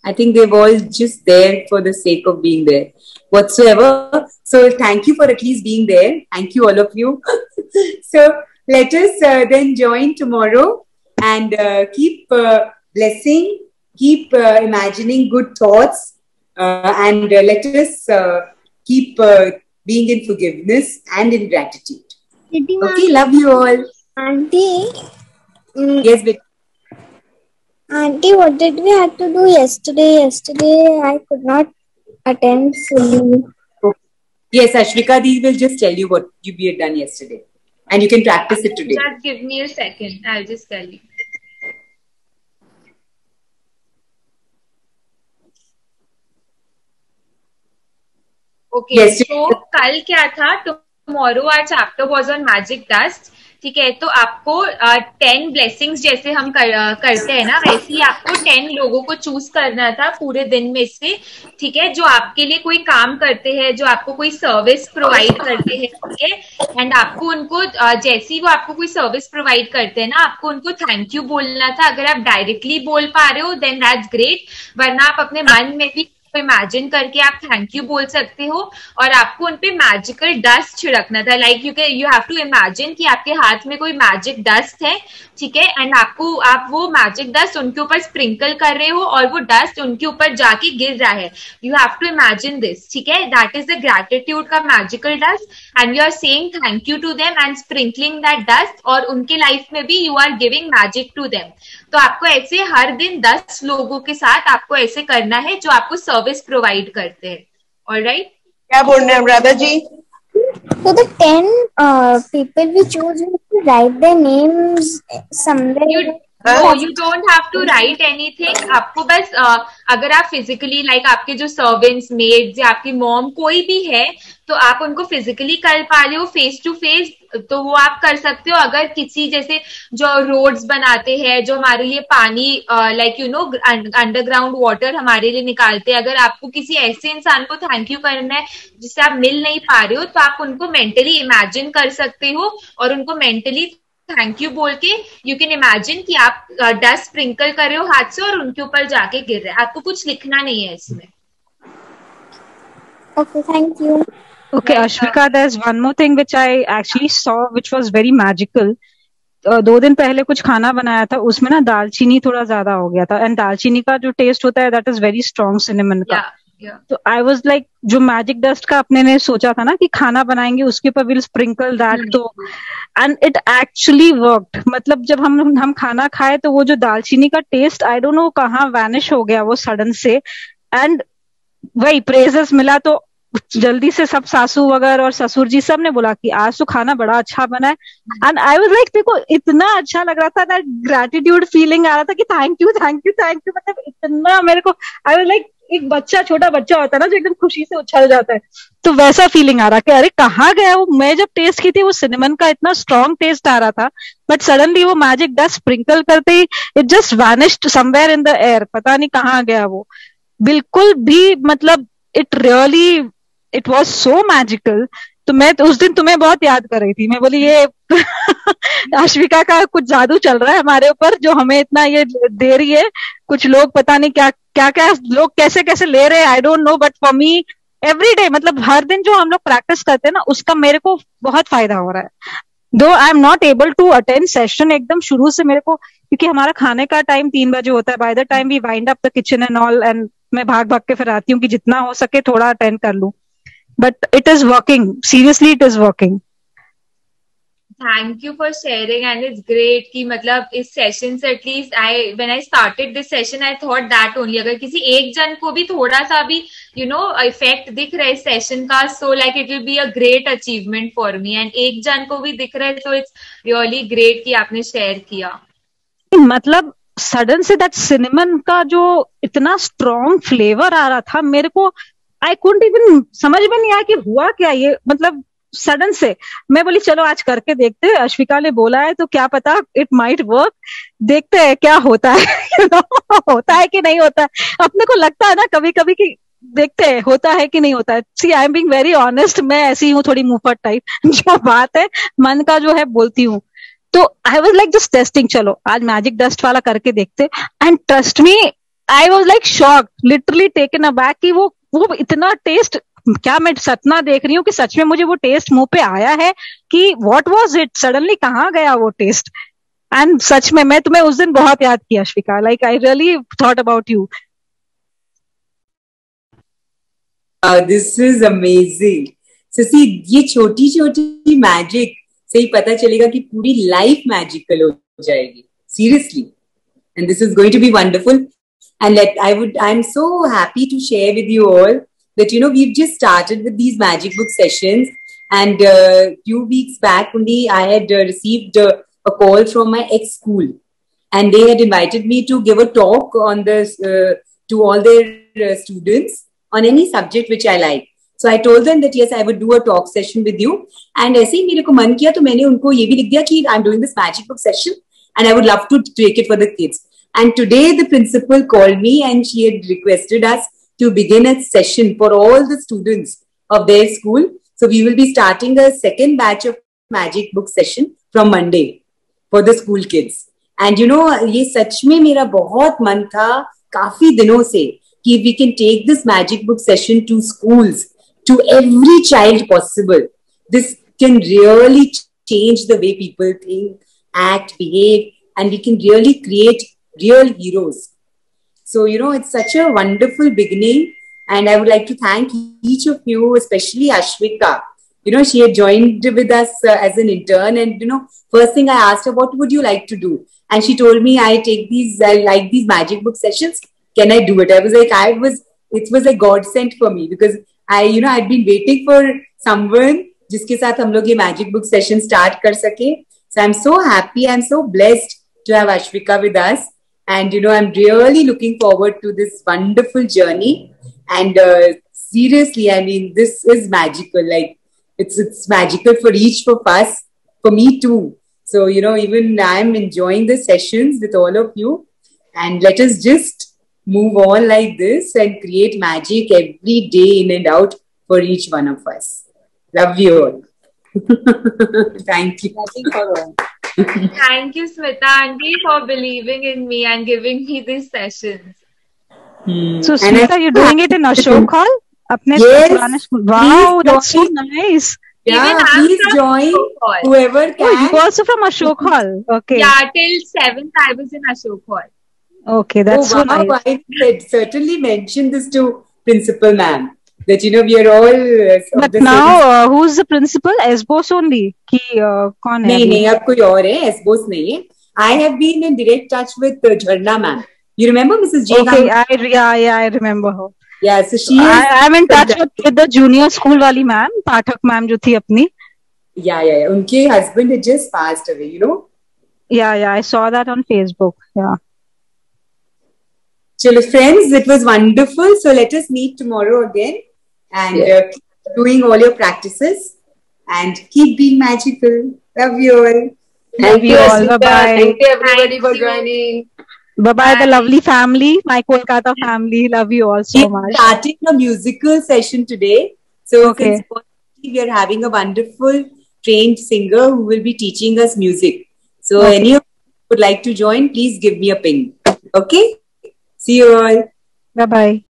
I think they're all just there for the sake of being there whatsoever. So thank you for at least being there. Thank you, all of you. So let us then join tomorrow and keep blessing, keep imagining good thoughts, and let us keep being in forgiveness and in gratitude. Okay, love you all. Auntie. Yes, Vicky. Auntie, what did we have to do yesterday? Yesterday I could not attend fully. Yes, Ashrika Di will just tell you what you had done yesterday. And you can practice it today. Just give me a second. I'll just tell you. Okay, yes. So कल क्या था? Tomorrow our chapter was on magic dust. ठीक है, तो आपको 10 blessings जैसे हम करते हैं ना, वैसे ही आपको 10 लोगों को चूज करना था पूरे दिन में से. ठीक है, जो आपके लिए कोई काम करते हैं, जो आपको कोई सर्विस प्रोवाइड करते हैं. ठीक है, एंड आपको उनको जैसे ही वो आपको कोई सर्विस प्रोवाइड करते हैं ना, आपको उनको थैंक यू बोलना था. अगर आप डायरेक्टली बोल पा रहे हो देन दैट्स ग्रेट, वरना आप अपने मन में भी इमेजिन करके आप थैंक यू बोल सकते हो. और आपको उनपे मैजिकल डस्ट छिड़कना था. Like you have to imagine कि आपके हाथ में कोई मैजिक डस्ट है. ठीक है, एंड आप वो मैजिक डस्ट उनके ऊपर स्प्रिंकल कर रहे हो और वो डस्ट उनके ऊपर जाके गिर रहा है. You have to imagine this. ठीक है, दैट इज द ग्रैटिट्यूड का magical dust and you are saying thank you to them and sprinkling that dust. और उनके लाइफ में भी you are giving magic to them. तो आपको ऐसे हर दिन 10 लोगों के साथ आपको ऐसे करना है जो आपको सर्विस प्रोवाइड करते हैं. ऑलराइट, क्या बोल रहे हैं Radha ji? So the 10 people we choose, we have to write their names somewhere. No, you don't have to write anything. आपको बस अगर आप फिजिकली लाइक आपके जो सर्वेंट्स, मेड्स या आपकी मॉम कोई भी है, तो आप उनको फिजिकली कर पा रहे हो फेस टू फेस, तो वो आप कर सकते हो. अगर किसी जैसे जो रोड्स बनाते हैं, जो हमारे लिए पानी लाइक अंडरग्राउंड वाटर हमारे लिए निकालते हैं, अगर आपको किसी ऐसे इंसान को थैंक यू करना है जिससे आप मिल नहीं पा रहे हो, तो आप उनको मेंटली इमेजिन कर सकते हो और उनको मेंटली थैंक यू बोल के यू कैन इमेजिन कि आप डस्ट स्प्रिंकल कर रहे हो हाथ से और उनके ऊपर जाके गिर रहे हैं. आपको कुछ लिखना नहीं है इसमें. Okay, thank you. Okay, Ashvika, there's one more thing which I actually saw which was very magical. 2 दिन पहले कुछ खाना बनाया था, उसमें ना दालचीनी थोड़ा ज्यादा हो गया था. एंड दालचीनी का जो टेस्ट होता है that is very strong cinnamon का. तो आई वाज लाइक, जो मैजिक डस्ट का अपने ने सोचा था ना कि खाना बनाएंगे उसके ऊपर विल स्प्रिंकल दैट, तो एंड इट एक्चुअली वर्कड. मतलब जब हम खाना खाए तो वो जो दालचीनी का टेस्ट आई डोंट नो कहाँ वैनिश हो गया वो सडन से. एंड वही प्रेजेस मिला. तो जल्दी से सब सासू वगैरह और ससुर जी सब ने बोला कि आज तो खाना बड़ा अच्छा बना है. एंड आई वाज लाइक, देखो इतना अच्छा लग रहा था, दैट ग्रेटिट्यूड फीलिंग आ रहा था कि thank you thank you thank you. मतलब इतना मेरे को, आई वाज लाइक, एक बच्चा, छोटा बच्चा होता है ना जो एकदम खुशी से उछल जाता है, तो वैसा फीलिंग आ रहा कि अरे कहाँ गया वो. मैं जब टेस्ट की थी वो सिनेमन का इतना स्ट्रॉन्ग टेस्ट आ रहा था, बट सडनली वो मैजिक डस्ट स्प्रिंकल करते ही it just vanished somewhere in the air. पता नहीं कहाँ गया वो बिल्कुल भी. मतलब it really, it was so magical. तो मैं उस दिन तुम्हें बहुत याद कर रही थी. मैं बोली ये अश्विका का कुछ जादू चल रहा है हमारे ऊपर, जो हमें इतना ये दे रही है. कुछ लोग पता नहीं क्या क्या क्या लोग कैसे कैसे ले रहे हैं, I don't know, but for me every day, मतलब हर दिन जो हम लोग प्रैक्टिस करते हैं ना, उसका मेरे को बहुत फायदा हो रहा है. Though I am not able to attend session एकदम शुरू से मेरे को, क्योंकि हमारा खाने का टाइम 3 बजे होता है. By the time we wind up the kitchen and all, and मैं भाग भाग के फिर आती हूँ कि जितना हो सके थोड़ा अटेंड कर लूं. But it is working, seriously it is working. Thank you for sharing and it's great कि मतलब इस सेशन से at least when I started this session I thought that only, अगर किसी एक जन को भी थोड़ा सा भी इफेक्ट दिख रहा है इस सेशन का, so like it will be a great achievement for me. And एक जन को भी दिख रहा है तो इट्स रियली ग्रेट कि आपने शेयर किया. मतलब सडन से दैट सिनेमन का जो इतना स्ट्रॉन्ग फ्लेवर आ रहा था मेरे को, आई कुडंट इवन, समझ में नहीं आया कि हुआ क्या ये. मतलब सडन से मैं बोली चलो आज करके देखते हैं, अश्विका ने बोला है तो क्या पता इट माइट वर्क. देखते हैं क्या होता है. होता है कि नहीं होता है. अपने को लगता है ना कभी कभी कि देखते हैं होता है कि नहीं होता है. See I am being very honest, मैं ऐसी हूँ थोड़ी मुंहफट टाइप. जो बात है मन का जो है बोलती हूँ. तो I was like just testing, चलो आज मैजिक डस्ट वाला करके देखते. And trust me, I was like shocked, literally taken aback कि वो इतना टेस्ट, क्या मैं सपना देख रही हूँ कि सच में मुझे वो टेस्ट मुंह पे आया है कि व्हाट वाज इट, सडनली कहाँ गया वो टेस्ट. एंड सच में मैं तुम्हें उस दिन बहुत याद किया Ashvika, like I really thought about you. This is amazing. So see, ये छोटी छोटी मैजिक से ही पता चलेगा कि पूरी लाइफ मैजिकल हो जाएगी, seriously. And this is going to be wonderful. And I'm so happy to share with you all that, we've just started with these magic book sessions. And few weeks back only, I had received a call from my ex-school. And they had invited me to give a talk on this, to all their students on any subject which I like. So I told them that, yes, I would do a talk session with you. And ऐसे ही मेरे को मन किया तो मैंने उनको ये भी लिख दिया कि I'm doing this magic book session and I would love to take it for the kids. And today the principal called me and she had requested us to begin a session for all the students of their school. So we will be starting a second batch of magic book session from Monday for the school kids. And ये सच में मेरा बहुत मन था काफी दिनों से कि we can take this magic book session to schools, to every child possible. This can really change the way people think, act, behave, and we can really create real heroes. So, it's such a wonderful beginning. And I would like to thank each of you, especially Ashwika. She had joined with us as an intern. And, first thing I asked her, what would you like to do? And she told me, I like these magic book sessions. Can I do it? I was like, it was like God sent for me because I'd been waiting for someone जिसके साथ हम लोग ये magic book session start कर सके. So I'm so happy. I'm so blessed to have Ashwika with us. And, I'm really looking forward to this wonderful journey. And seriously, I mean, this is magical. Like, it's magical for each of us, for me too. So, even I'm enjoying the sessions with all of you. And let us just move on like this and create magic every day in and out for each one of us. Love you all. Thank you. Thank you, Smita aunty, for believing in me and giving me these sessions. So, Smita, you're doing it in Ashok Hall? Yes. Wow, that's so nice. Yeah, please join whoever can. Oh, you also from Ashok Hall? Okay. Yeah, till 7th I was in Ashok Hall. Okay, that's so nice. I certainly mentioned this to Principal Ma'am. That we are all. But now, who's the principal? SBOS only. कि कौन है? नहीं, अब कोई और है. SBOS नहीं है. I have been in direct touch with Jharna Ma'am. You remember Mrs. J? Okay, I remember her. Yeah, so she is. I'm in touch with the junior school wali ma'am, Pathak ma'am जो थी अपनी. Yeah. उनके husband had just passed away, you know. Yeah, I saw that on Facebook. Yeah. Chalo, friends, it was wonderful. So let us meet tomorrow again and keep doing all your practices and keep being magical. Love you all. Thank you all. Bye-bye. Thank you everybody for joining. Bye-bye, the lovely family, my Kolkata family. Love you all so much. We're starting a musical session today. So Okay. since we are having a wonderful trained singer who will be teaching us music. So any of you would like to join, please give me a ping. Okay? See you all. Bye-bye.